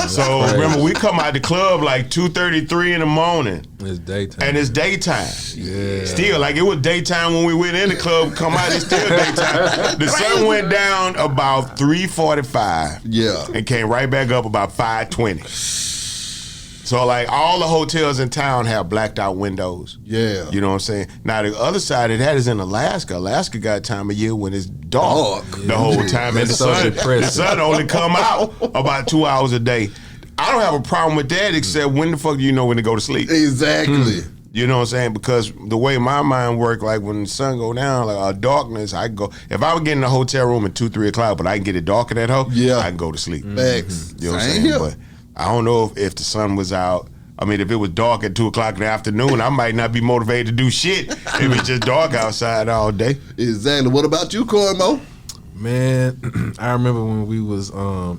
So remember, we come out the club like 2:33 in the morning. It's daytime. And it's daytime. Yeah. Still, like it was daytime when we went in the club, come out, it's still daytime. The sun went down about 3:45. Yeah. And came right back up about 5:20. So like all the hotels in town have blacked out windows. Yeah. You know what I'm saying? Now the other side of that is in Alaska. Alaska got time of year when it's dark the whole time. And the sun only come out about 2 hours a day. I don't have a problem with that except when the fuck do you know when to go to sleep? Exactly. You know what I'm saying? Because the way my mind work, like when the sun go down, like darkness, I can go. If I would get in a hotel room at 2, 3 o'clock, but I can get it dark at that hoe, I can go to sleep. Facts. You know what I'm saying? But I don't know if the sun was out. I mean, if it was dark at 2 o'clock in the afternoon, I might not be motivated to do shit if it's just dark outside all day. Exactly. What about you, Cory Mo? Man, I remember when we was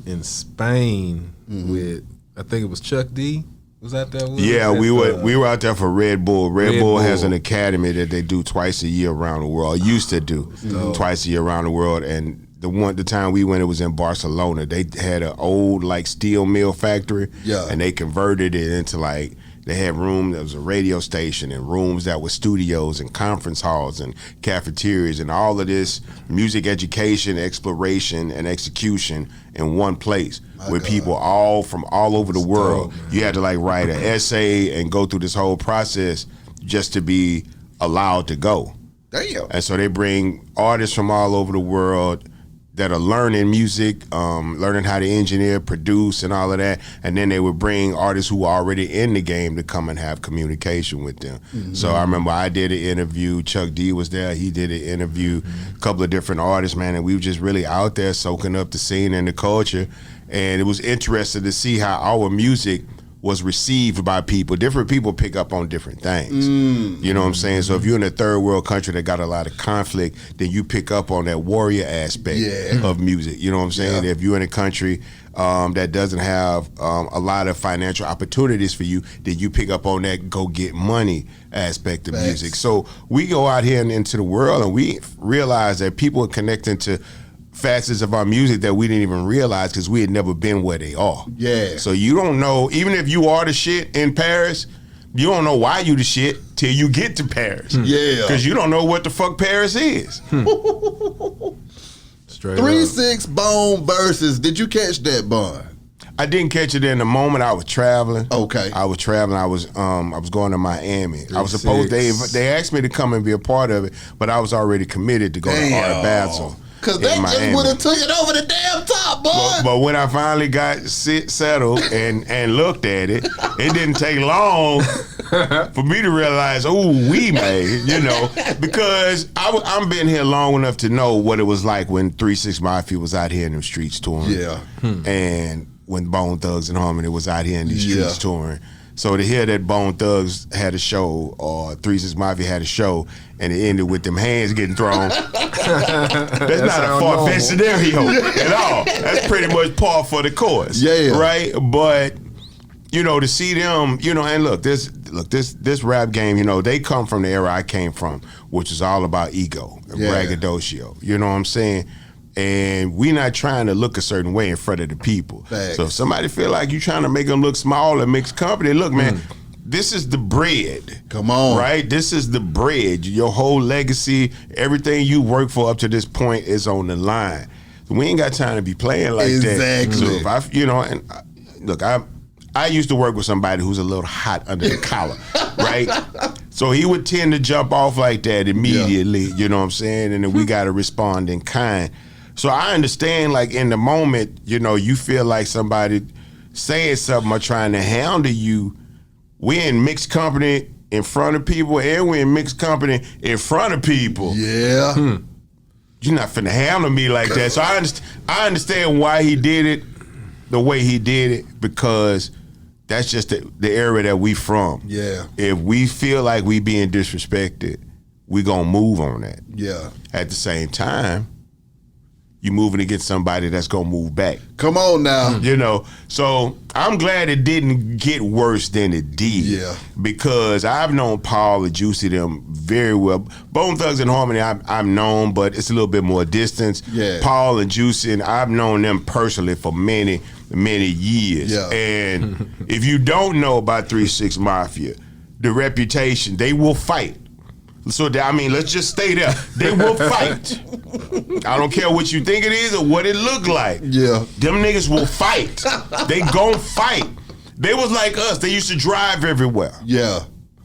in Spain with, I think it was Chuck D. Was out there? Yeah, we were out there for Red Bull. Red Bull has an academy that they do twice a year around the world. Or used to do twice a year around the world, and the time we went, it was in Barcelona. They had an old like steel mill factory, and they converted it into like they had room that was a radio station and rooms that were studios and conference halls and cafeterias and all of this music education, exploration, and execution in one place with people from all over the world. You had to like write an essay and go through this whole process just to be allowed to go. Damn. And so they bring artists from all over the world that are learning music, learning how to engineer, produce, and all of that. And then they would bring artists who are already in the game to come and have communication with them. So I remember I did an interview. Chuck D was there. He did an interview. A couple of different artists, man. And we were just really out there soaking up the scene and the culture. And it was interesting to see how our music was received by people. Different people pick up on different things. You know what I'm saying? So if you're in a third world country that got a lot of conflict, then you pick up on that warrior aspect of music. You know what I'm saying? If you're in a country that doesn't have a lot of financial opportunities for you, then you pick up on that go get money aspect of music. So we go out here and into the world and we realize that people are connecting to facets of our music that we didn't even realize because we had never been where they are. Yeah. So you don't know, even if you are the shit in Paris, you don't know why you the shit till you get to Paris. Yeah. Because you don't know what the fuck Paris is. Straight 3-6 Bone versus. Did you catch that, Bun? I didn't catch it in the moment. I was traveling. Okay. I was traveling. I was going to Miami. I was supposed they asked me to come and be a part of it, but I was already committed to go to Art Basel. Cause they just would have took it over the damn top, boy. But when I finally got settled and looked at it, it didn't take long for me to realize, we made, because I'm been here long enough to know what it was like when 3 6 Mafia was out here in the streets touring. Yeah. And when Bone Thugs and Harmony was out here in the streets touring. So to hear that Bone Thugs had a show or 3 6 Mafia had a show and it ended with them hands getting thrown, that's not a far-fetched scenario at all. That's pretty much par for the course. Yeah. Right? But, to see them, and look, this rap game, they come from the era I came from, which is all about ego and braggadocio. You know what I'm saying? And we not trying to look a certain way in front of the people. Thanks. So if somebody feel like you trying to make them look small and mix company, look, man, this is the bread. Come on. Right? This is the bread. Your whole legacy, everything you work for up to this point is on the line. We ain't got time to be playing like that. Exactly. So if look, I used to work with somebody who's a little hot under the collar, right? So he would tend to jump off like that immediately, you know what I'm saying? And then we got to respond in kind. So I understand, like, in the moment, you feel like somebody saying something or trying to handle you. We're in mixed company in front of people, and we're in mixed company in front of people. Yeah. You're not finna handle me like that. So I understand why he did it the way he did it, because that's just the area that we from. Yeah. If we feel like we being disrespected, we gonna move on that. Yeah. At the same time, you moving against somebody that's gonna move back. Come on now. So I'm glad it didn't get worse than it did. Yeah. Because I've known Paul and Juicy them very well. Bone Thugs and Harmony I've known, but it's a little bit more distance. Yeah. Paul and Juicy, and I've known them personally for many, many years. Yeah. And if you don't know about 3 6 Mafia, the reputation, they will fight. So, let's just stay there. They will fight. I don't care what you think it is or what it look like. Yeah. Them niggas will fight. They gon' fight. They was like us. They used to drive everywhere. Yeah.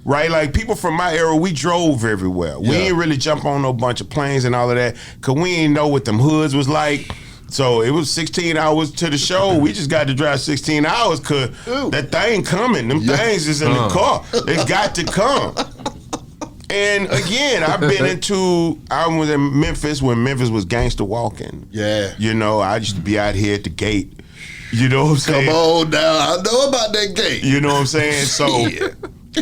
Right? Like, people from my era, we drove everywhere. We ain't really jump on no bunch of planes and all of that, because we ain't know what them hoods was like. So it was 16 hours to the show. We just got to drive 16 hours because that thing coming. Them things is in the car. They got to come. And again, I was in Memphis when Memphis was gangster walking. Yeah. I used to be out here at the gate. You know what I'm saying? Come on now. I know about that gate. You know what I'm saying? So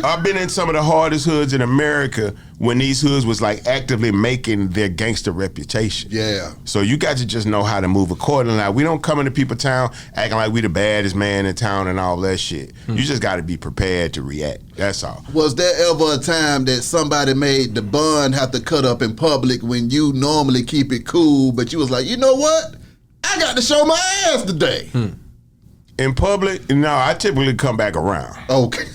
I've been in some of the hardest hoods in America when these hoods was like actively making their gangster reputation. Yeah. So you got to just know how to move accordingly. Now, we don't come into people's town acting like we the baddest man in town and all that shit. You just got to be prepared to react. That's all. Was there ever a time that somebody made the bun have to cut up in public when you normally keep it cool, but you was like, you know what? I got to show my ass today. In public, no, I typically come back around. Okay.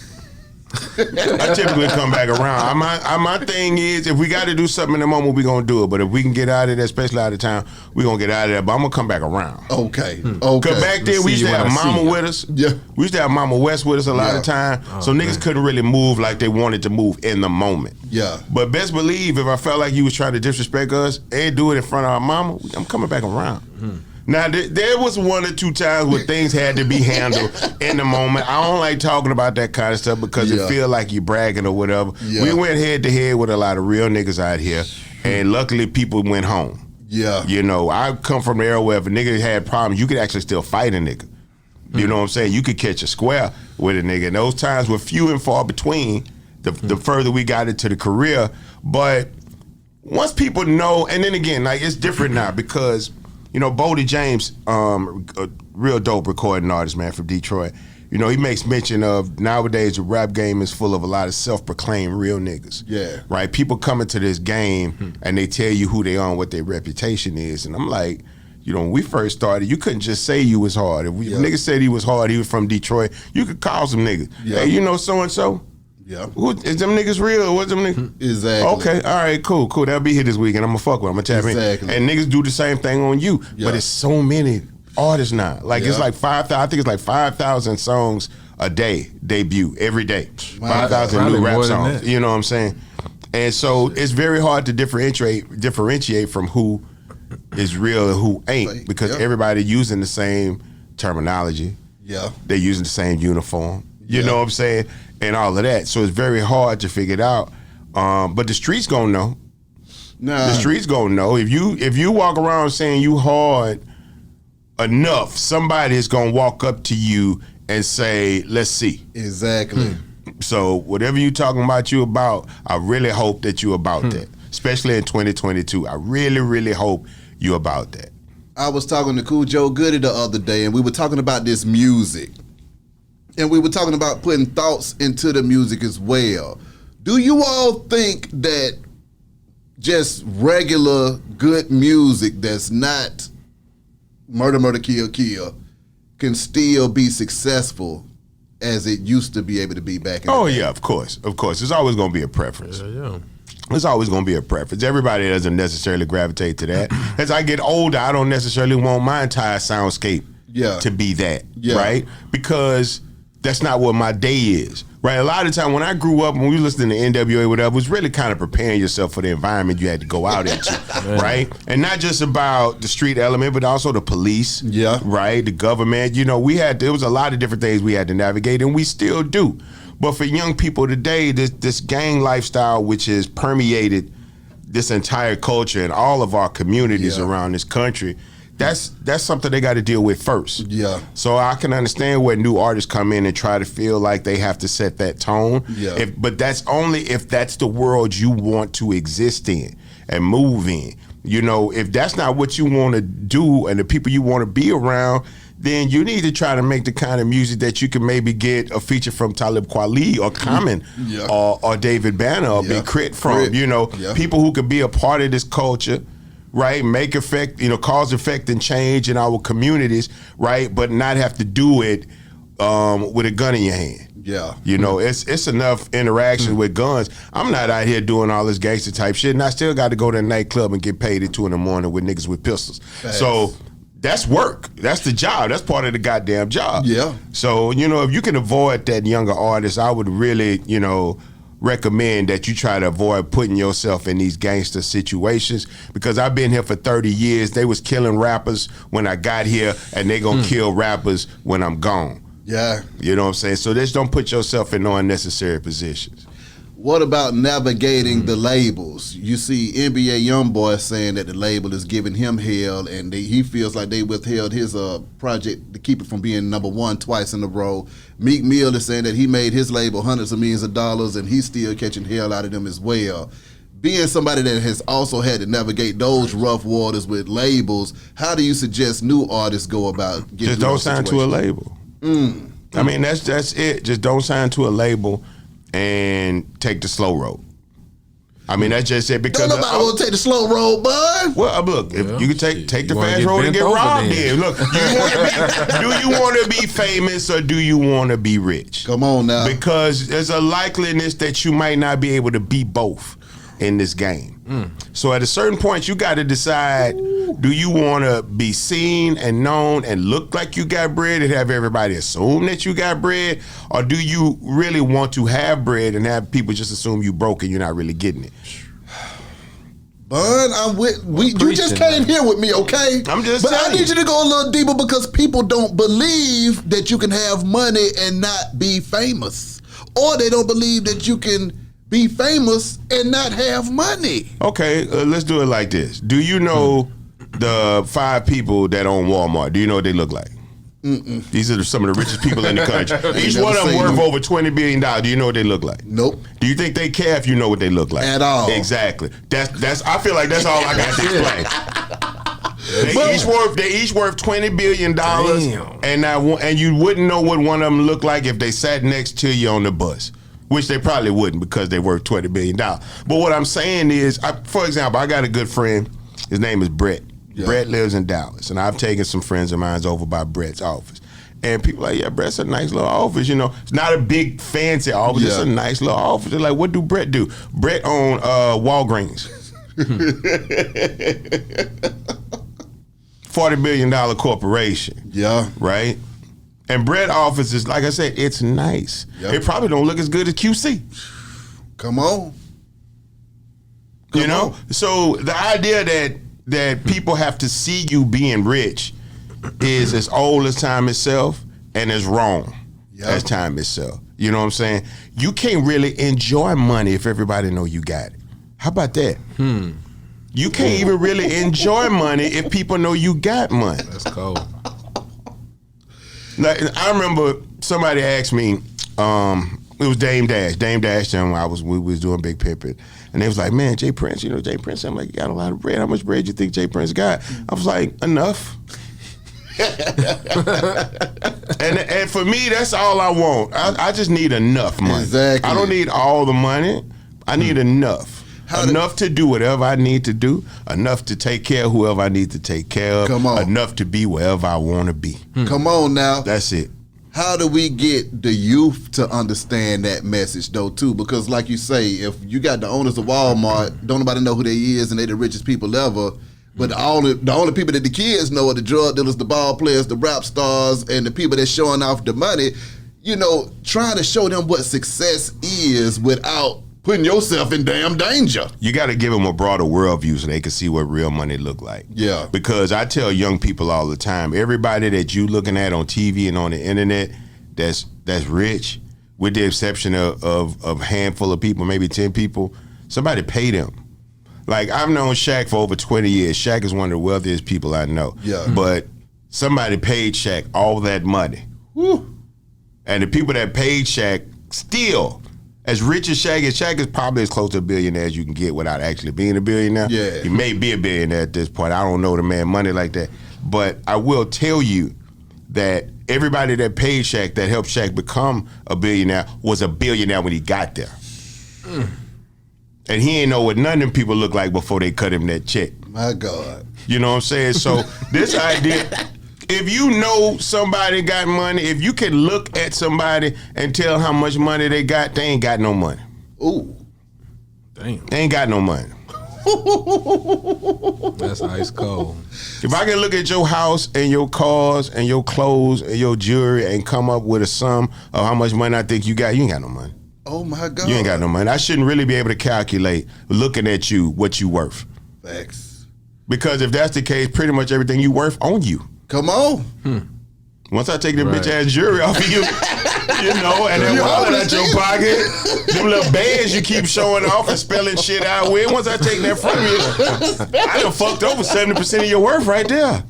I typically come back around. My thing is, if we got to do something in the moment, we going to do it. But if we can get out of there, especially out of town, we going to get out of there. But I'm going to come back around. Okay. Because back then, we used to have Mama with us. Yeah. We used to have Mama West with us a lot of time. So niggas couldn't really move like they wanted to move in the moment. Yeah. But best believe, if I felt like you was trying to disrespect us and do it in front of our mama, I'm coming back around. Now, there was 1 or 2 times where things had to be handled in the moment. I don't like talking about that kind of stuff because it feel like you bragging or whatever. Yeah. We went head to head with a lot of real niggas out here, and luckily people went home. Yeah. I come from the era where if a nigga had problems, you could actually still fight a nigga. You know what I'm saying? You could catch a square with a nigga. And those times were few and far between the further we got into the career. But once people know, and then again, like, it's different now because Bodie James, a real dope recording artist, man, from Detroit. He makes mention of nowadays the rap game is full of a lot of self-proclaimed real niggas. Yeah. Right? People come into this game and they tell you who they are and what their reputation is. And I'm like, when we first started, you couldn't just say you was hard. If niggas said he was hard, he was from Detroit, you could call some niggas. Yeah. Hey, so-and-so? Yeah. Is them niggas real or what's them niggas? Exactly. Okay, all right, cool. They'll be here this weekend. I'm gonna fuck with them. I'm gonna tap in. And niggas do the same thing on you. Yeah. But it's so many artists now. Like it's like 5,000. I think it's like 5,000 songs a day debut every day. 5,000 new rap songs. You know what I'm saying? And so it's very hard to differentiate from who is real and who ain't, because everybody using the same terminology. Yeah, they're using the same uniform. You know what I'm saying? And all of that. So it's very hard to figure it out. But the streets gonna know. The streets gonna know. If you walk around saying you hard enough, somebody is gonna walk up to you and say, let's see. Exactly. So whatever you talking about, you about, I really hope that you about that. Especially in 2022. I really, really hope you about that. I was talking to Cool Joe Goody the other day, and we were talking about this music. And we were talking about putting thoughts into the music as well. Do you all think that just regular good music that's not murder, murder, kill, kill can still be successful as it used to be able to be back in the day? Yeah, of course. Of course. There's always going to be a preference. Yeah. There's always going to be a preference. Everybody doesn't necessarily gravitate to that. As I get older, I don't necessarily want my entire soundscape to be that, right? Because that's not what my day is, right? A lot of the time when I grew up, when we listened to NWA, whatever, it was really kind of preparing yourself for the environment you had to go out into, right? And not just about the street element, but also the police, right? The government. You know, there was a lot of different things we had to navigate, and we still do. But for young people today, this gang lifestyle, which has permeated this entire culture and all of our communities around this country, that's something they got to deal with first. Yeah. So I can understand where new artists come in and try to feel like they have to set that tone. Yeah. But that's only if that's the world you want to exist in and move in. You know, if that's not what you want to do and the people you want to be around, then you need to try to make the kind of music that you can maybe get a feature from Talib Kweli or Common or David Banner or Big Crit from. You know, people who could be a part of this culture, right? Make effect, cause effect and change in our communities, right? But not have to do it with a gun in your hand. Yeah. It's enough interaction with guns. I'm not out here doing all this gangster type shit, and I still got to go to a nightclub and get paid at 2 a.m. with niggas with pistols. Thanks. So that's work. That's the job. That's part of the goddamn job. Yeah. So, if you can avoid that younger artist, I would really, recommend that you try to avoid putting yourself in these gangster situations, because I've been here for 30 years. They was killing rappers when I got here, and they gonna kill rappers when I'm gone. Yeah. You know what I'm saying? So just don't put yourself in no unnecessary positions. What about navigating the labels? You see NBA YoungBoy saying that the label is giving him hell, and he feels like they withheld his project to keep it from being #1 twice in a row. Meek Mill is saying that he made his label hundreds of millions of dollars, and he's still catching hell out of them as well. Being somebody that has also had to navigate those rough waters with labels, how do you suggest new artists go about getting just don't sign to a label? I mean, that's it. Just don't sign to a label and take the slow road. I mean, that's just it. Because nobody will take the slow road, bud. Well, look, if you can take the fast road and get robbed, then look, do you want to be famous or do you want to be rich? Come on now. Because there's a likeliness that you might not be able to be both in this game. So at a certain point, you got to decide, do you want to be seen and known and look like you got bread and have everybody assume that you got bread? Or do you really want to have bread and have people just assume you broke and you're not really getting it? Bun, you just came here with me, okay? I'm just But saying. I need you to go a little deeper, because people don't believe that you can have money and not be famous. Or they don't believe that you can be famous and not have money. Okay, let's do it like this. Do you know the 5 people that own Walmart? Do you know what they look like? These are some of the richest people in the country. Each one of them worth over $20 billion. Do you know what they look like? Nope. Do you think they care if you know what they look like? At all. Exactly. That's. I feel like that's all I got to explain. They each worth $20 billion. Damn. And you wouldn't know what one of them looked like if they sat next to you on the bus. Which they probably wouldn't, because they worth $20 billion. But what I'm saying is, for example, I got a good friend. His name is Brett. Yeah. Brett lives in Dallas, and I've taken some friends of mine over by Brett's office. And people are like, yeah, Brett's a nice little office. It's not a big fancy office. Yeah. It's a nice little office. They're like, what do Brett do? Brett own Walgreens. $40 billion corporation. Yeah. Right? And Brett office is, like I said, it's nice. Yep. It probably don't look as good as QC. Come on. You know? So the idea that people have to see you being rich is as old as time itself and as wrong as time itself. You know what I'm saying? You can't really enjoy money if everybody know you got it. How about that? You can't even really enjoy money if people know you got money. That's cold. Like, I remember somebody asked me, it was Dame Dash. Dame Dash and we was doing Big Pimpin'. And they was like, man, Jay Prince, Jay Prince, I'm like, you got a lot of bread. How much bread you think Jay Prince got? I was like, enough. and for me, that's all I want. I just need enough money. Exactly. I don't need all the money. I need enough. Enough to do whatever I need to do. Enough to take care of whoever I need to take care of. Come on. Enough to be wherever I want to be. Come on now. That's it. How do we get the youth to understand that message though too? Because like you say, if you got the owners of Walmart, don't nobody know who they is, and they the richest people ever. But the only people that the kids know are the drug dealers, the ball players, the rap stars, and the people that's showing off the money. You know, trying to show them what success is without putting yourself in damn danger. You got to give them a broader worldview so they can see what real money look like. Yeah. Because I tell young people all the time, everybody that you looking at on TV and on the internet that's rich, with the exception of a handful of people, maybe 10 people, somebody pay them. Like, I've known Shaq for over 20 years. Shaq is one of the wealthiest people I know. Yeah. But somebody paid Shaq all that money. Woo. And the people that paid Shaq still, as rich as Shaq is probably as close to a billionaire as you can get without actually being a billionaire. Yeah. He may be a billionaire at this point. I don't know the man money like that. But I will tell you that everybody that paid Shaq, that helped Shaq become a billionaire, was a billionaire when he got there. And he ain't know what none of them people look like before they cut him that check. My God. You know what I'm saying? So this idea, if you know somebody got money, if you can look at somebody and tell how much money they got, they ain't got no money. Ooh. Damn. They ain't got no money. That's ice cold. If I can look at your house and your cars and your clothes and your jewelry and come up with a sum of how much money I think you got, you ain't got no money. Oh my God. You ain't got no money. I shouldn't really be able to calculate, looking at you, what you worth. Facts. Because if that's the case, pretty much everything you worth on you. Come on. Once I take the bitch ass jewelry off of you, you know, and then wallet out your pocket, them little bands you keep showing off and spelling shit out with, once I take that from you, I done fucked over 70% of your worth right there.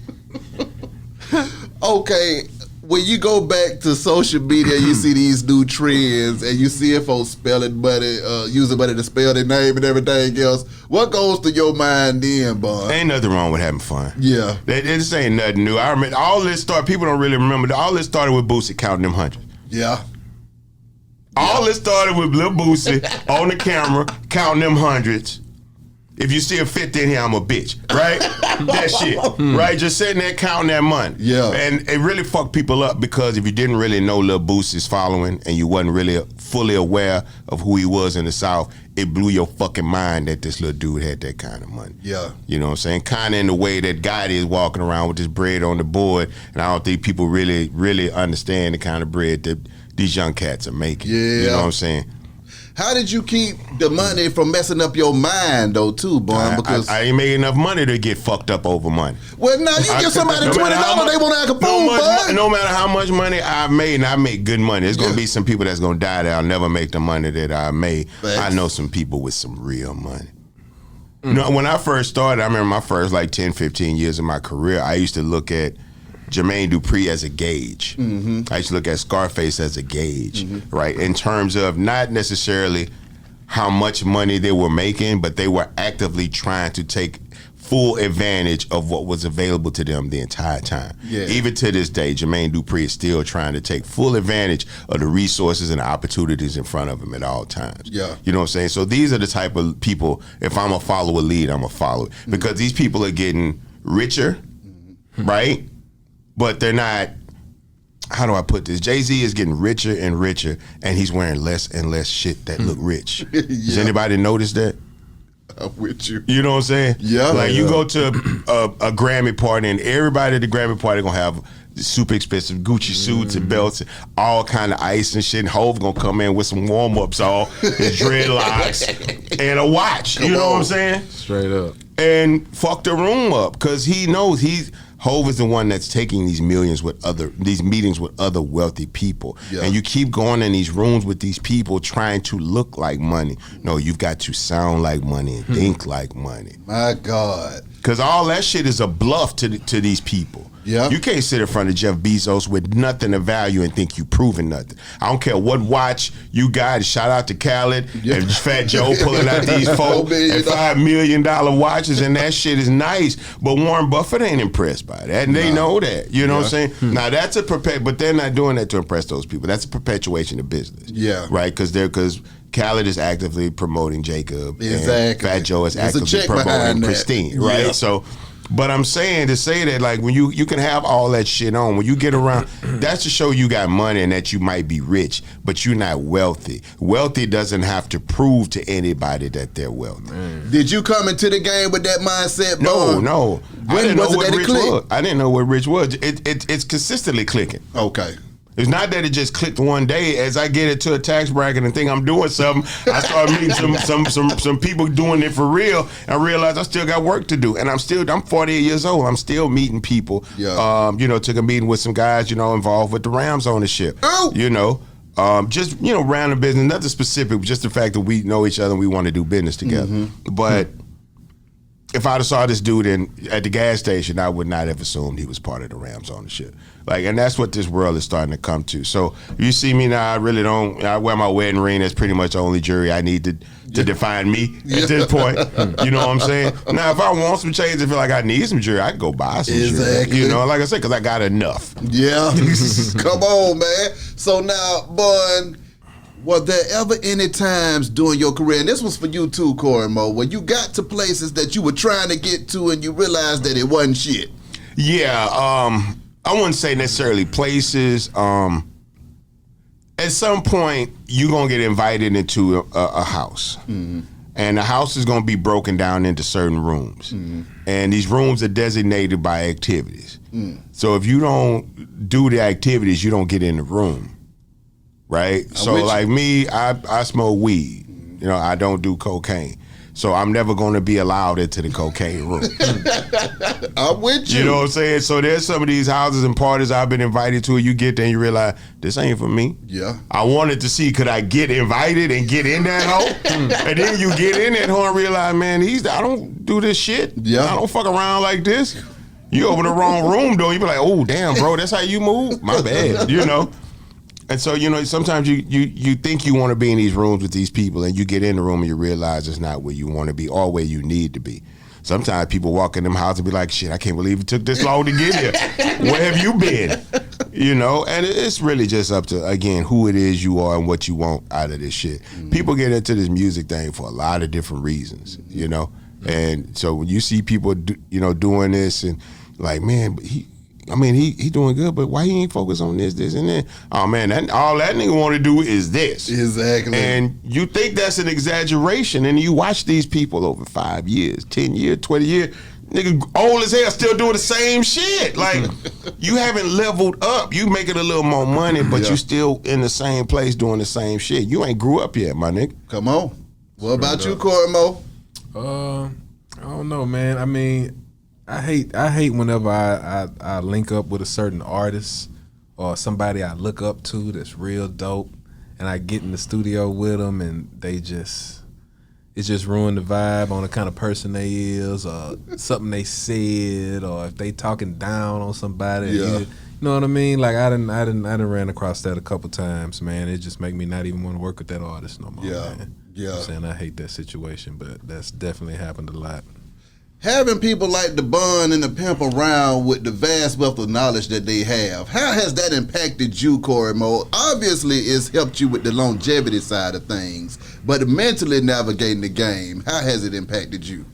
Okay, when you go back to social media, you see these new trends, and you see if folks spelling money, using money to spell their name and everything else. What goes to your mind then, Bun? Ain't nothing wrong with having fun. Yeah. This ain't nothing new. I remember all this started, people don't really remember, all this started with Boosie counting them hundreds. Yeah. All this started with Lil Boosie on the camera counting them hundreds. If you see a 50 in here, I'm a bitch, right? That shit, right? Just sitting there counting that money. Yeah. And it really fucked people up because if you didn't really know Lil Boosie's following and you wasn't really fully aware of who he was in the South, it blew your fucking mind that this little dude had that kind of money. Yeah. You know what I'm saying? Kind of in the way that Gotti is walking around with this bread on the board, and I don't think people really, really understand the kind of bread that these young cats are making. Yeah. You know what I'm saying? How did you keep the money from messing up your mind, though, too, Bun? Because I ain't making enough money to get fucked up over money. well, now you give somebody $20, they want to act a fool, Bun. No matter how much money I've made, and I make good money, there's going to be some people that's going to die that I'll never make the money that I made. Thanks. I know some people with some real money. You know, when I first started, I remember my first 10, 15 years of my career, I used to look at Jermaine Dupri as a gauge. I used to look at Scarface as a gauge, right? In terms of not necessarily how much money they were making, but they were actively trying to take full advantage of what was available to them the entire time. Yeah. Even to this day, Jermaine Dupri is still trying to take full advantage of the resources and the opportunities in front of him at all times. Yeah. You know what I'm saying? So these are the type of people, if I'm a follow a lead, I'm a follow. Because these people are getting richer, right? But they're not, how do I put this? Jay-Z is getting richer and richer, and he's wearing less and less shit that look rich. Does anybody notice that? I'm with you. You know what I'm saying? Yeah. Like you go to a Grammy party and everybody at the Grammy party gonna have super expensive Gucci suits and belts, and all kind of ice and shit. And Hov gonna come in with some warm ups, all his dreadlocks and a watch. You know what I'm saying? Straight up. And fuck the room up because he knows Hov is the one that's taking these meetings with other wealthy people. Yeah. And you keep going in these rooms with these people trying to look like money. No, you've got to sound like money and think like money. My God. Because all that shit is a bluff to these people. Yeah. You can't sit in front of Jeff Bezos with nothing of value and think you proving nothing. I don't care what watch you got. Shout out to Khaled and Fat Joe pulling out these and $5 million watches, and that shit is nice. But Warren Buffett ain't impressed by that, and they know that. You know what I'm saying? Now that's a but they're not doing that to impress those people. That's a perpetuation of business. Yeah. Right? Because Khaled is actively promoting Jacob. Exactly. And Fat Joe is actively promoting Christine. Right? Yeah. So. But I'm saying to say that, like, when you can have all that shit on, when you get around, that's to show you got money and that you might be rich, but you're not wealthy. Wealthy doesn't have to prove to anybody that they're wealthy. Did you come into the game with that mindset? No. I didn't know what rich was. I didn't know what rich was. It's consistently clicking. Okay. It's not that it just clicked one day. As I get into a tax bracket and think I'm doing something, I start meeting some people doing it for real, and I realize I still got work to do. And I'm 48 years old. I'm still meeting people. Yeah. Took a meeting with some guys, involved with the Rams ownership. Oh. Just random business, nothing specific, just the fact that we know each other and we want to do business together. Mm-hmm. But if I'd have saw this dude at the gas station, I would not have assumed he was part of the Rams ownership. And that's what this world is starting to come to. So you see me now, I wear my wedding ring. That's pretty much the only jury I need to define me at this point. You know what I'm saying? Now, if I want some change, if I feel like I need some jury, I can go buy some jury. Like I said, because I got enough. Yeah. Come on, man. So now, Bun, were there ever any times during your career, and this was for you too, Cory Mo, where you got to places that you were trying to get to and you realized that it wasn't shit? Yeah, I wouldn't say necessarily places. At some point, you're going to get invited into a house. Mm-hmm. And the house is going to be broken down into certain rooms. Mm-hmm. And these rooms are designated by activities. Mm. So if you don't do the activities, you don't get in the room. Right? So like me, I smoke weed. I don't do cocaine. So I'm never going to be allowed into the cocaine room. I'm with you. You know what I'm saying? So there's some of these houses and parties I've been invited to, and you get there and you realize, this ain't for me. Yeah. I wanted to see, could I get invited and get in that hole? And then you get in that hole and realize, man, I don't do this shit. Yeah. I don't fuck around like this. You open the wrong room door, you be like, oh, damn, bro, that's how you move? My bad, And so, sometimes you think you want to be in these rooms with these people, and you get in the room and you realize it's not where you want to be or where you need to be. Sometimes people walk in them houses and be like, shit, I can't believe it took this long to get here. Where have you been? And it's really just up to, again, who it is you are and what you want out of this shit. Mm-hmm. People get into this music thing for a lot of different reasons, Mm-hmm. And so when you see people, doing this and like, man, but he doing good, but why he ain't focused on this, and that? Oh, man, all that nigga want to do is this. Exactly. And you think that's an exaggeration, and you watch these people over 5 years, 10 years, 20 years, nigga old as hell still doing the same shit. Like, you haven't leveled up. You making a little more money, but you still in the same place doing the same shit. You ain't grew up yet, my nigga. Come on. What about you, Cory Mo? I don't know, man. I hate whenever I link up with a certain artist or somebody I look up to that's real dope, and I get in the studio with them and it just ruin the vibe on the kind of person they is, or something they said, or if they talking down on somebody. Yeah. You know what I mean? Like I didn't ran across that a couple times, man. It just make me not even want to work with that artist no more. Yeah, man. Yeah. You know what I'm saying, I hate that situation, but that's definitely happened a lot. Having people like the Bun and the Pimp around with the vast wealth of knowledge that they have, how has that impacted you, Cory Mo? Obviously, it's helped you with the longevity side of things, but mentally navigating the game, how has it impacted you?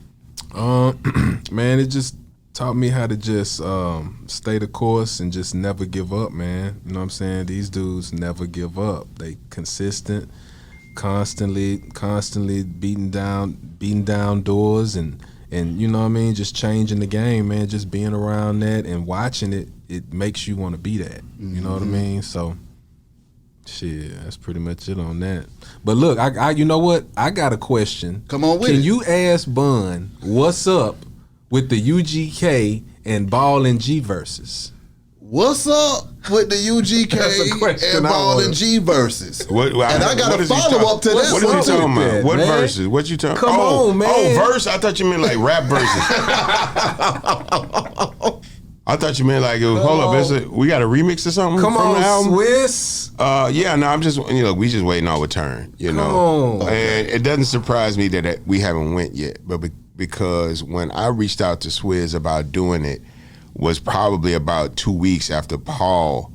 Man, it just taught me how to just stay the course and just never give up, man. You know what I'm saying? These dudes never give up. They consistent. constantly beating down doors and you know what I mean, just changing the game, man. Just being around that and watching it makes you want to be that. You know what I mean? So shit, that's pretty much it on that. But look, I you know what? I got a question. Come on with it. Can you ask Bun what's up with the UGK and Ball and G verses? What's up with the That's a UGK question and I Ball wanna- and G verses? And I got a follow up to that. What are you talking about? that, What man? verses? What you talking? Come on, man. Oh, verse. I thought you meant like rap verses. I thought you meant like, hold up, we got a remix or something Come from on, the album? Swiss. Yeah, no, I'm just, we just waiting our turn, Come on. And it doesn't surprise me that we haven't went yet, but because when I reached out to Swizz about doing it was probably about 2 weeks after Paul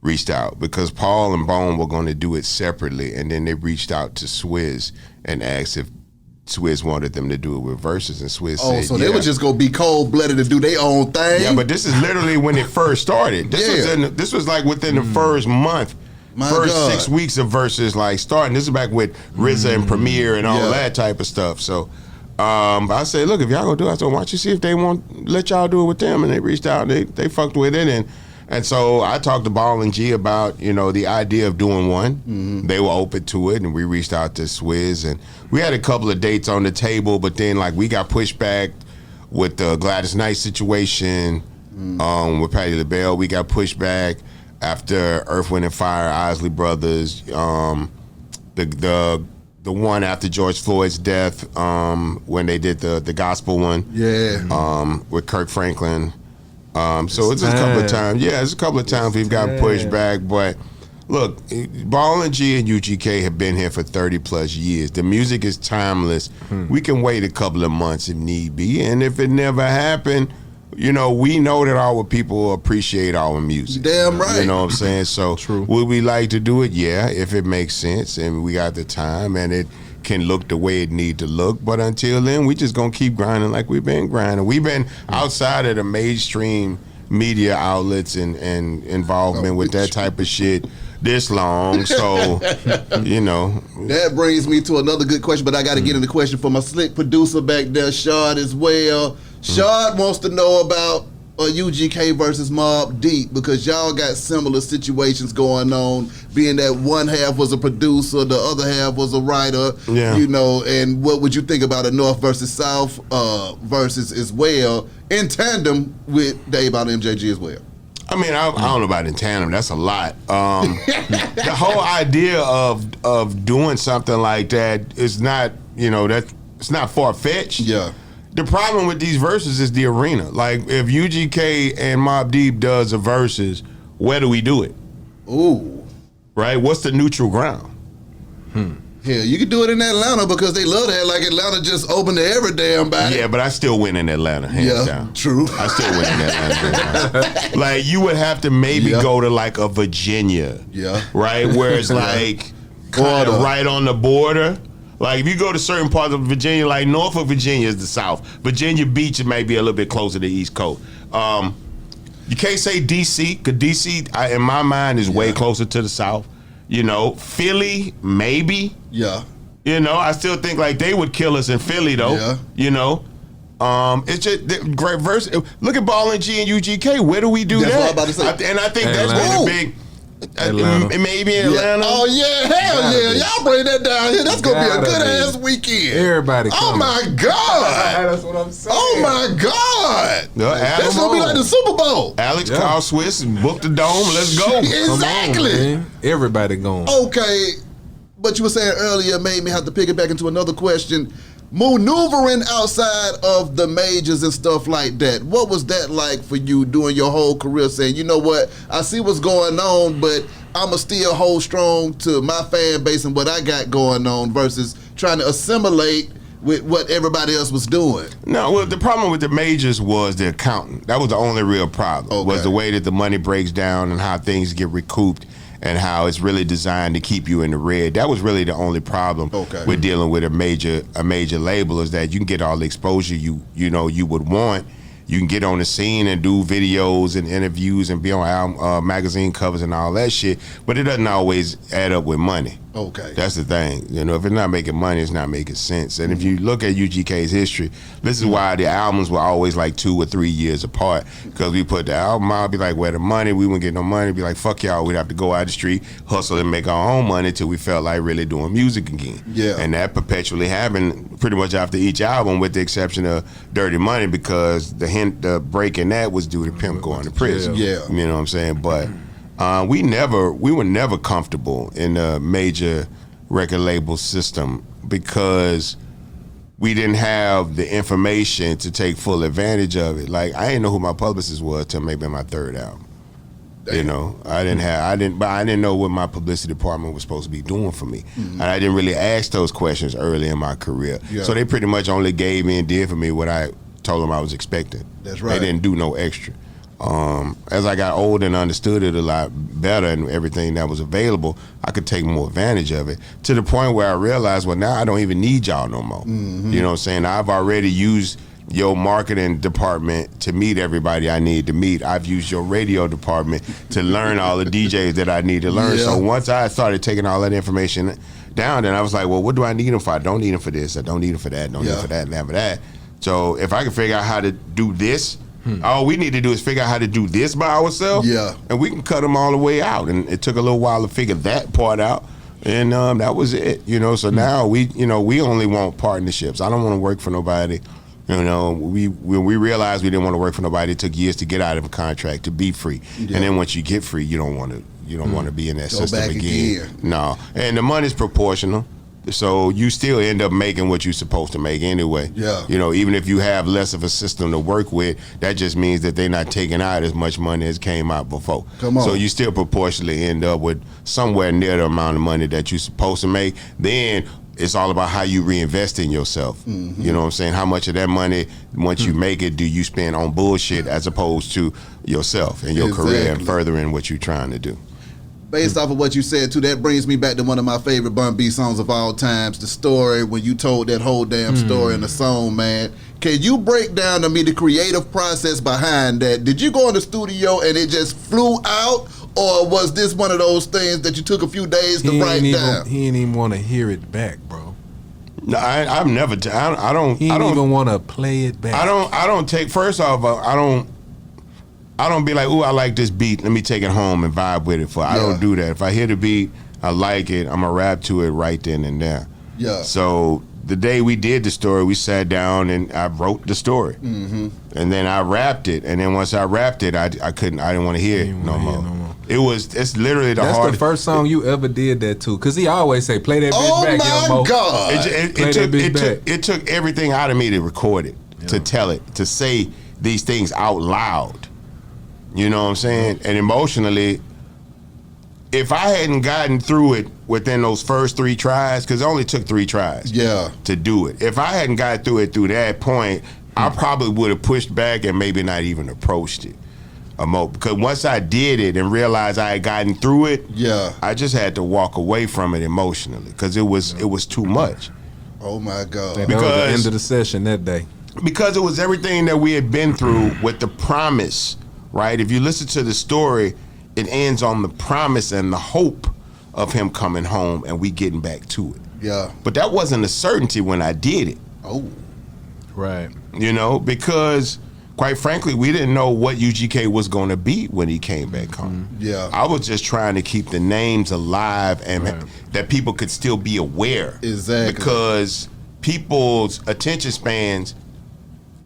reached out, because Paul and Bone were going to do it separately, and then they reached out to Swizz and asked if Swizz wanted them to do it with verses, and Swizz said, so they were just gonna be cold blooded and do their own thing. yeah, but this is literally when it first started. This was like within the first month, first 6 weeks of verses like starting. This is back with RZA and Premier and all that type of stuff. So I said, look, if y'all gonna do it, I said, why don't you see if they want let y'all do it with them? And they reached out, and they fucked with it, and so I talked to Ball and G about, the idea of doing one. They were open to it, and we reached out to Swizz, and we had a couple of dates on the table, but then we got pushed back with the Gladys Knight situation with Patti LaBelle. We got pushed back after Earth, Wind and Fire, Isley Brothers, the one after George Floyd's death, when they did the gospel one, with Kirk Franklin. So it's a couple of times. Yeah, it's a couple of times we've got pushed back. But look, Ball and G and UGK have been here for 30 plus years. The music is timeless. We can wait a couple of months if need be. And if it never happened, we know that our people appreciate our music. Damn right. You know what I'm saying? So would we like to do it? Yeah, if it makes sense and we got the time and it can look the way it need to look. But until then, we just gonna keep grinding like we've been grinding. We've been outside of the mainstream media outlets and involvement with that type of shit this long. So, That brings me to another good question, but I got to get in the question for my slick producer back there, Shard, as well. Shard wants to know about UGK versus Mobb Deep, because y'all got similar situations going on, being that one half was a producer, the other half was a writer, and what would you think about a North versus South versus as well, in tandem with Dave out of MJG as well? I mean, I don't know about in tandem. That's a lot. The whole idea of doing something like that is not, it's not far-fetched. Yeah. The problem with these verses is the arena. Like, if UGK and Mobb Deep does a versus, where do we do it? Ooh. Right? What's the neutral ground? Hell, you could do it in Atlanta because they love that. Like, Atlanta just open to every damn body. Yeah, but I still win in Atlanta, hands down. True. I still win in Atlanta. Like, you would have to maybe go to like a Virginia. Yeah. Right? Where it's like kind of right on the border. Like, if you go to certain parts of Virginia, like Norfolk, Virginia is the South. Virginia Beach, it may be a little bit closer to the East Coast. You can't say D.C., because D.C., in my mind, is way closer to the South. Philly, maybe. Yeah. I still think, like, they would kill us in Philly, though. Yeah. It's just great verse. Look at Ball and G and UGK. Where do we do that? That's what I'm about to say. And I think that's been a big... maybe in Atlanta. Oh yeah, hell yeah! Y'all bring that down here. That's gonna be a good ass weekend. Everybody coming. Oh my god! That's what I'm saying. Oh my god! No, That's gonna be like the Super Bowl. Alex Carl Swiss booked the dome. Let's go. Exactly. Come on, man. Everybody going. Okay, but you were saying earlier made me have to pick it back into another question. Maneuvering outside of the majors and stuff like that, what was that like for you during your whole career, saying, you know what, I see what's going on, but I'ma still hold strong to my fan base and what I got going on, versus trying to assimilate with what everybody else was doing? No, well, the problem with the majors was the accounting. That was the only real problem, was the way that the money breaks down and how things get recouped and how it's really designed to keep you in the red. That was really the only problem with dealing with a major label, is that you can get all the exposure you would want. You can get on the scene and do videos and interviews and be on magazine covers and all that shit, but it doesn't always add up with money. Okay. That's the thing. You know, if it's not making money, it's not making sense. And if you look at UGK's history, this is why the albums were always like 2 or 3 years apart. Because we put the album out, be like, where the money? We wouldn't get no money. Be like, fuck y'all. We'd have to go out the street, hustle and make our own money till we felt like really doing music again. Yeah. And that perpetually happened pretty much after each album, with the exception of Dirty Money, because the break in that was due to Pimp going to prison. Yeah. You know what I'm saying? But we were never comfortable in a major record label system because we didn't have the information to take full advantage of it. Like, I didn't know who my publicist was till maybe my third album. Damn. You know, I didn't know what my publicity department was supposed to be doing for me. And I didn't really ask those questions early in my career. Yeah. So they pretty much only gave me and did for me what I told them I was expecting. That's right. They didn't do no extra. As I got older and understood it a lot better and everything that was available, I could take more advantage of it, to the point where I realized, well, now I don't even need y'all no more. You know what I'm saying? I've already used your marketing department to meet everybody I need to meet. I've used your radio department to learn all the DJs that I need to learn. Yeah. So once I started taking all that information down, then I was like, well, what do I need them for? I don't need them for this. I don't need them for that. Don't need them for that and that for that. So if I can figure out how to do this, all we need to do is figure out how to do this by ourselves. Yeah. And we can cut them all the way out. And it took a little while to figure that part out. And that was it. You know, so now we only want partnerships. I don't want to work for nobody. You know, when we realized we didn't want to work for nobody, it took years to get out of a contract to be free. Yeah. And then once you get free, you don't want to be in that system again. No. And the money's proportional. So you still end up making what you're supposed to make anyway. Yeah. You know, even if you have less of a system to work with, that just means that they're not taking out as much money as came out before. Come on. So you still proportionally end up with somewhere near the amount of money that you're supposed to make. Then it's all about how you reinvest in yourself. You know what I'm saying? How much of that money, once you make it, do you spend on bullshit as opposed to yourself and your career and furthering what you're trying to do? Based off of what you said, too, that brings me back to one of my favorite Bun B songs of all times, the story when you told that whole damn story in the song, man. Can you break down to me the creative process behind that? Did you go in the studio and it just flew out, or was this one of those things that you took a few days to write down? He didn't even want to hear it back, bro. No, I've never. I don't. He didn't even want to play it back. I don't take. First off, I don't be like, ooh, I like this beat. Let me take it home and vibe with it. I don't do that. If I hear the beat, I like it, I'm going to rap to it right then and there. Yeah. So the day we did the story, we sat down and I wrote the story. And then I rapped it. And then once I rapped it, I didn't want to hear it no more. It's literally the hardest. That's the first song you ever did that to. Because he always say, play that bitch back, young Mo. Oh, my God. It took everything out of me to record it, to tell it, to say these things out loud. You know what I'm saying? And emotionally, if I hadn't gotten through it within those first 3 tries, because it only took 3 tries to do it. If I hadn't got through it through that point, I probably would have pushed back and maybe not even approached it. Because once I did it and realized I had gotten through it, I just had to walk away from it emotionally because it was too much. Oh, my God. That was the end of the session that day. Because it was everything that we had been through with the promise. Right? If you listen to the story, it ends on the promise and the hope of him coming home and we getting back to it. Yeah. But that wasn't a certainty when I did it. Oh. Right. You know, because quite frankly, we didn't know what UGK was going to be when he came back home. Yeah. I was just trying to keep the names alive and that people could still be aware. Exactly. Because people's attention spans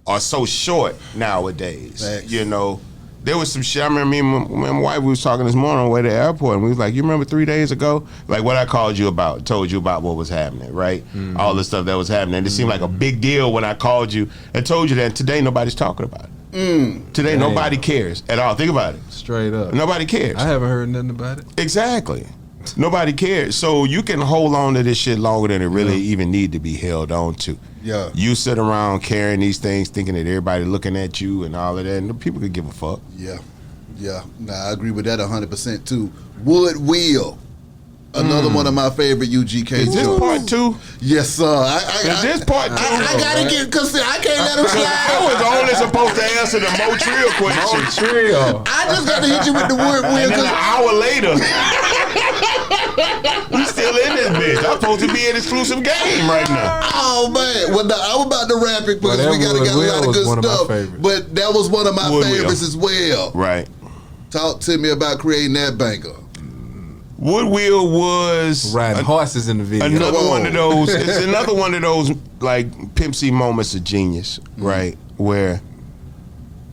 are so short nowadays. Facts. You know, there was some shit. I remember me and my wife, we was talking this morning on the way to the airport, and we was like, you remember 3 days ago? Like what I called you about, told you about what was happening, right? All the stuff that was happening. And it seemed like a big deal when I called you and told you that today nobody's talking about it. Today nobody cares at all. Think about it. Straight up. Nobody cares. I haven't heard nothing about it. Exactly. Nobody cares. So you can hold on to this shit longer than it really even need to be held on to. Yeah. You sit around carrying these things, thinking that everybody looking at you and all of that, and people could give a fuck. Yeah. Yeah. Nah, I agree with that 100% too. Wood Wheel. Another one of my favorite UGK Is this joints. part 2? Yes, sir. Is this part 2? I gotta get, cause I can't let him I slide. was only supposed to answer the MoTrill question. MoTrill. I just gotta hit you with the Wood Wheel. And then an hour later, we still still in this bitch. I'm supposed to be an exclusive game right now. Oh man, well, I was about to wrap it because we got a lot of good stuff. But that was one of my favorites as well. Right. Talk to me about creating that banker. Woodwheel was riding horses in the video. Another one of those. It's another one of those like Pimp C moments of genius, right? Where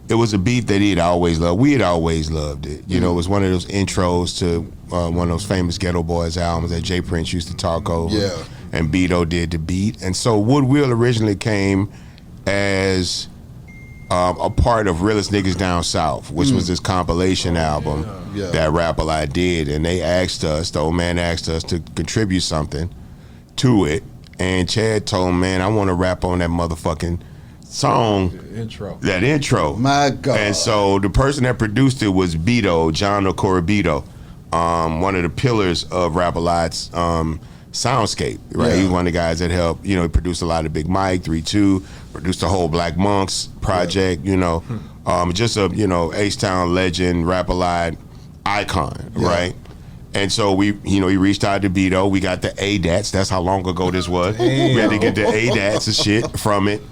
it was a beat that he'd always loved. We had always loved it. You know, it was one of those intros to one of those famous Ghetto Boys albums that Jay Prince used to talk over. Yeah. And Beto did the beat. And so Woodwheel originally came as a part of Realest Niggas Down South, which was this compilation album that Rap-A-Lot did. And they asked us, the old man asked us to contribute something to it. And Chad told him, man, I want to rap on that motherfucking song. That intro. My God. And so the person that produced it was Beto, John or Cory Beto, one of the pillars of Rap-A-Lot's soundscape, right? Yeah. He was one of the guys that helped, he produced a lot of Big Mike, 3-2, produced the whole Black Monks project, just a, H-Town legend, Rap-A-Lot icon, right? And so we reached out to Beto. We got the ADATs. That's how long ago this was. Damn. We had to get the ADATs and shit from it.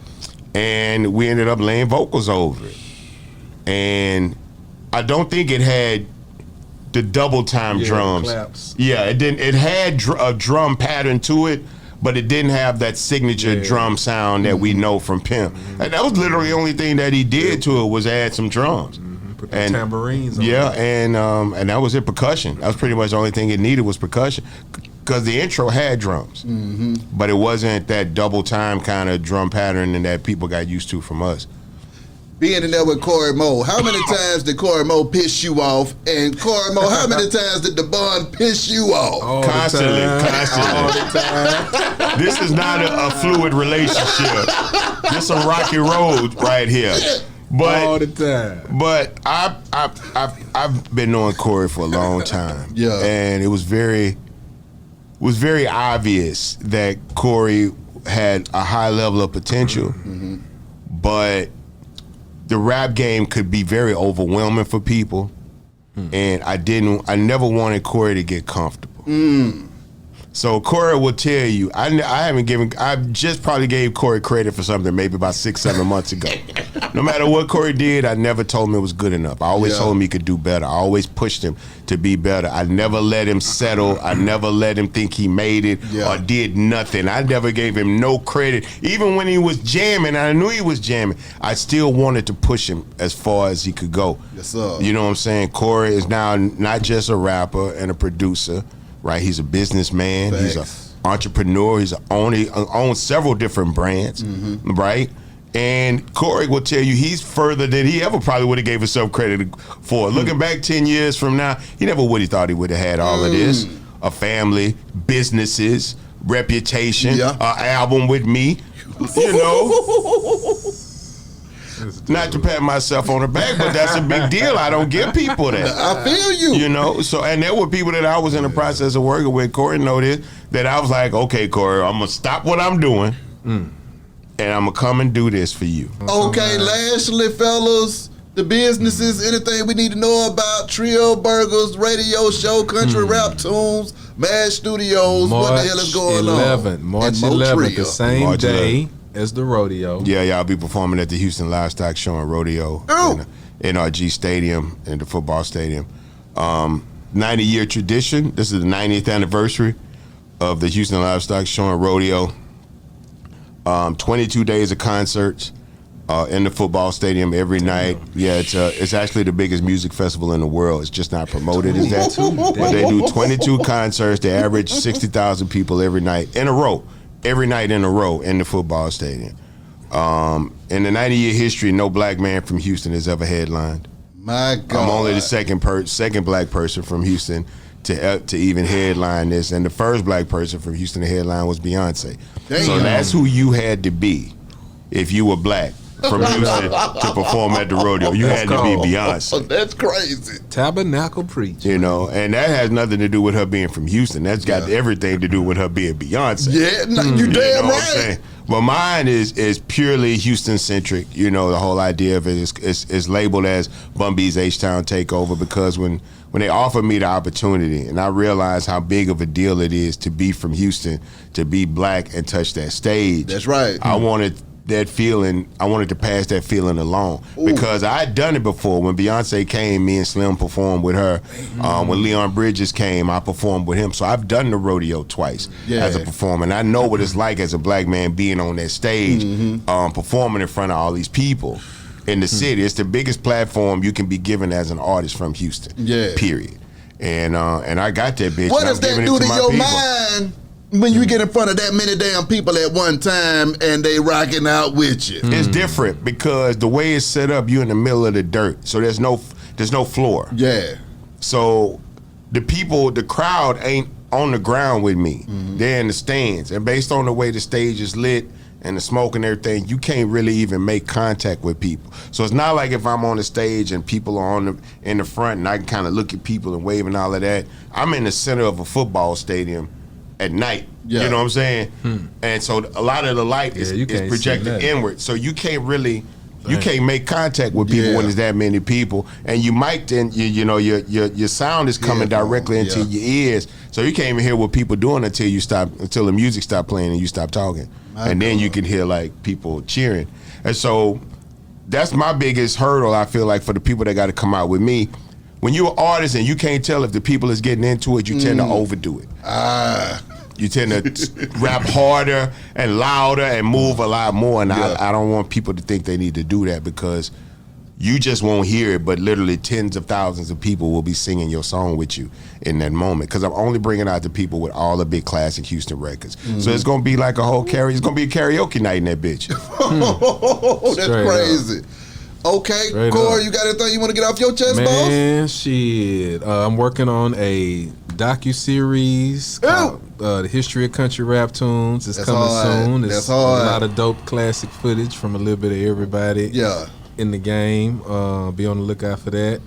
And we ended up laying vocals over it. And I don't think it had the double time drums. Claps. Yeah, it didn't. It had a drum pattern to it, but it didn't have that signature drum sound that we know from Pimp. And that was literally the only thing that he did to it was add some drums. Put the tambourines on and that was it, percussion. That was pretty much the only thing it needed was percussion. Because the intro had drums, but it wasn't that double time kind of drum pattern and that people got used to from us. Being in there with Cory Mo, how many times did Cory Mo piss you off? And Cory Mo, how many times did the bun piss you off? Constantly. All the time. This is not a fluid relationship. This a rocky road right here. But all the time. But I've been knowing Cory for a long time. Yeah. And it was very obvious that Cory had a high level of potential, but the rap game could be very overwhelming for people, and I never wanted Cory to get comfortable. So Cory will tell you, I just probably gave Cory credit for something maybe about 6-7 months ago. No matter what Cory did, I never told him it was good enough. I always told him he could do better. I always pushed him to be better. I never let him settle. I never let him think he made it or did nothing. I never gave him no credit. Even when he was jamming, I knew he was jamming, I still wanted to push him as far as he could go. Yes, sir. You know what I'm saying? Cory is now not just a rapper and a producer, right? He's a businessman. Thanks. He's an entrepreneur. He owns several different brands, right? And Cory will tell you he's further than he ever probably would have gave himself credit for. Looking back 10 years from now, he never would have thought he would have had all of this. A family, businesses, reputation, an album with me, Not to pat myself on the back, but that's a big deal. I don't give people that. I feel you. So, and there were people that I was in the process of working with, Cory noticed, that I was like, okay, Cory, I'm going to stop what I'm doing, and I'm going to come and do this for you. Okay, lastly, fellas, the businesses, anything we need to know about Trio Burgers, radio show, country rap tunes, Mad Studios, what the hell is going on? March And 11th, the same March day as the rodeo. Yeah, I'll be performing at the Houston Livestock Show and Rodeo in NRG Stadium, in the football stadium. 90-year tradition. This is the 90th anniversary of the Houston Livestock Show and Rodeo. 22 days of concerts in the football stadium every night. Yeah, it's actually the biggest music festival in the world. It's just not promoted as that. But they do 22 concerts. They average 60,000 people every night in a row. Every night in a row in the football stadium. In the 90-year history, no black man from Houston has ever headlined. My God. I'm only the second black person from Houston to even headline this, and the first black person from Houston to headline was Beyonce. Damn. So that's who you had to be if you were black from Houston to perform at the rodeo. You had to be Beyonce. That's crazy. Tabernacle preach. And that has nothing to do with her being from Houston. That's got everything to do with her being Beyonce. Yeah, you damn right. But mine is purely Houston centric. The whole idea of it is labeled as Bun B's H-Town takeover because when when they offered me the opportunity, and I realized how big of a deal it is to be from Houston, to be black and touch that stage. That's right. I wanted that feeling. I wanted to pass that feeling along because I had done it before. When Beyonce came, me and Slim performed with her. When Leon Bridges came, I performed with him. So I've done the rodeo twice as a performer, and I know what it's like as a black man being on that stage, performing in front of all these people in the city. It's the biggest platform you can be given as an artist from Houston. Yeah. Period. And I got that bitch. What does that do to your mind when you get in front of that many damn people at one time and they rocking out with you? It's different because the way it's set up, you're in the middle of the dirt, so there's no floor. Yeah. So the crowd ain't on the ground with me. They're in the stands, and based on the way the stage is lit and the smoke and everything, you can't really even make contact with people. So it's not like if I'm on the stage and people are in the front and I can kind of look at people and wave and all of that. I'm in the center of a football stadium at night. You know what I'm saying? And so a lot of the light is projected inward. So you can't really, you can't make contact with people when there's that many people. And you might then, your sound is coming directly into your ears. So you can't even hear what people doing until the music stop playing and you stop talking. And then you can hear like people cheering. And so that's my biggest hurdle, I feel like, for the people that got to come out with me. When you're an artist and you can't tell if the people is getting into it, you tend to overdo it. You tend to rap harder and louder and move a lot more. And I don't want people to think they need to do that because you just won't hear it, but literally tens of thousands of people will be singing your song with you in that moment. Because I'm only bringing out the people with all the big classic Houston records. So it's going to be like it's going to be a karaoke night in that bitch. That's crazy. Okay, Straight Cory, up. you got anything you want to get off your chest, Man, shit. I'm working on a docu-series called The History of Country Rap Tunes. It's coming soon. It's a lot of dope classic footage from a little bit of everybody in the game. Be on the lookout for that.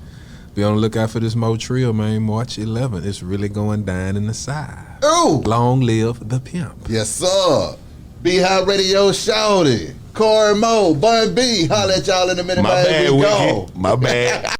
Be on the lookout for this MoTrill, man, March 11th. It's really going down in the side. Ooh. Long live the Pimp. Yes, sir. Beehive Radio Shouty. Cory Mo, Bun B. Holla at y'all in a minute. My bad, Wiki. My bad.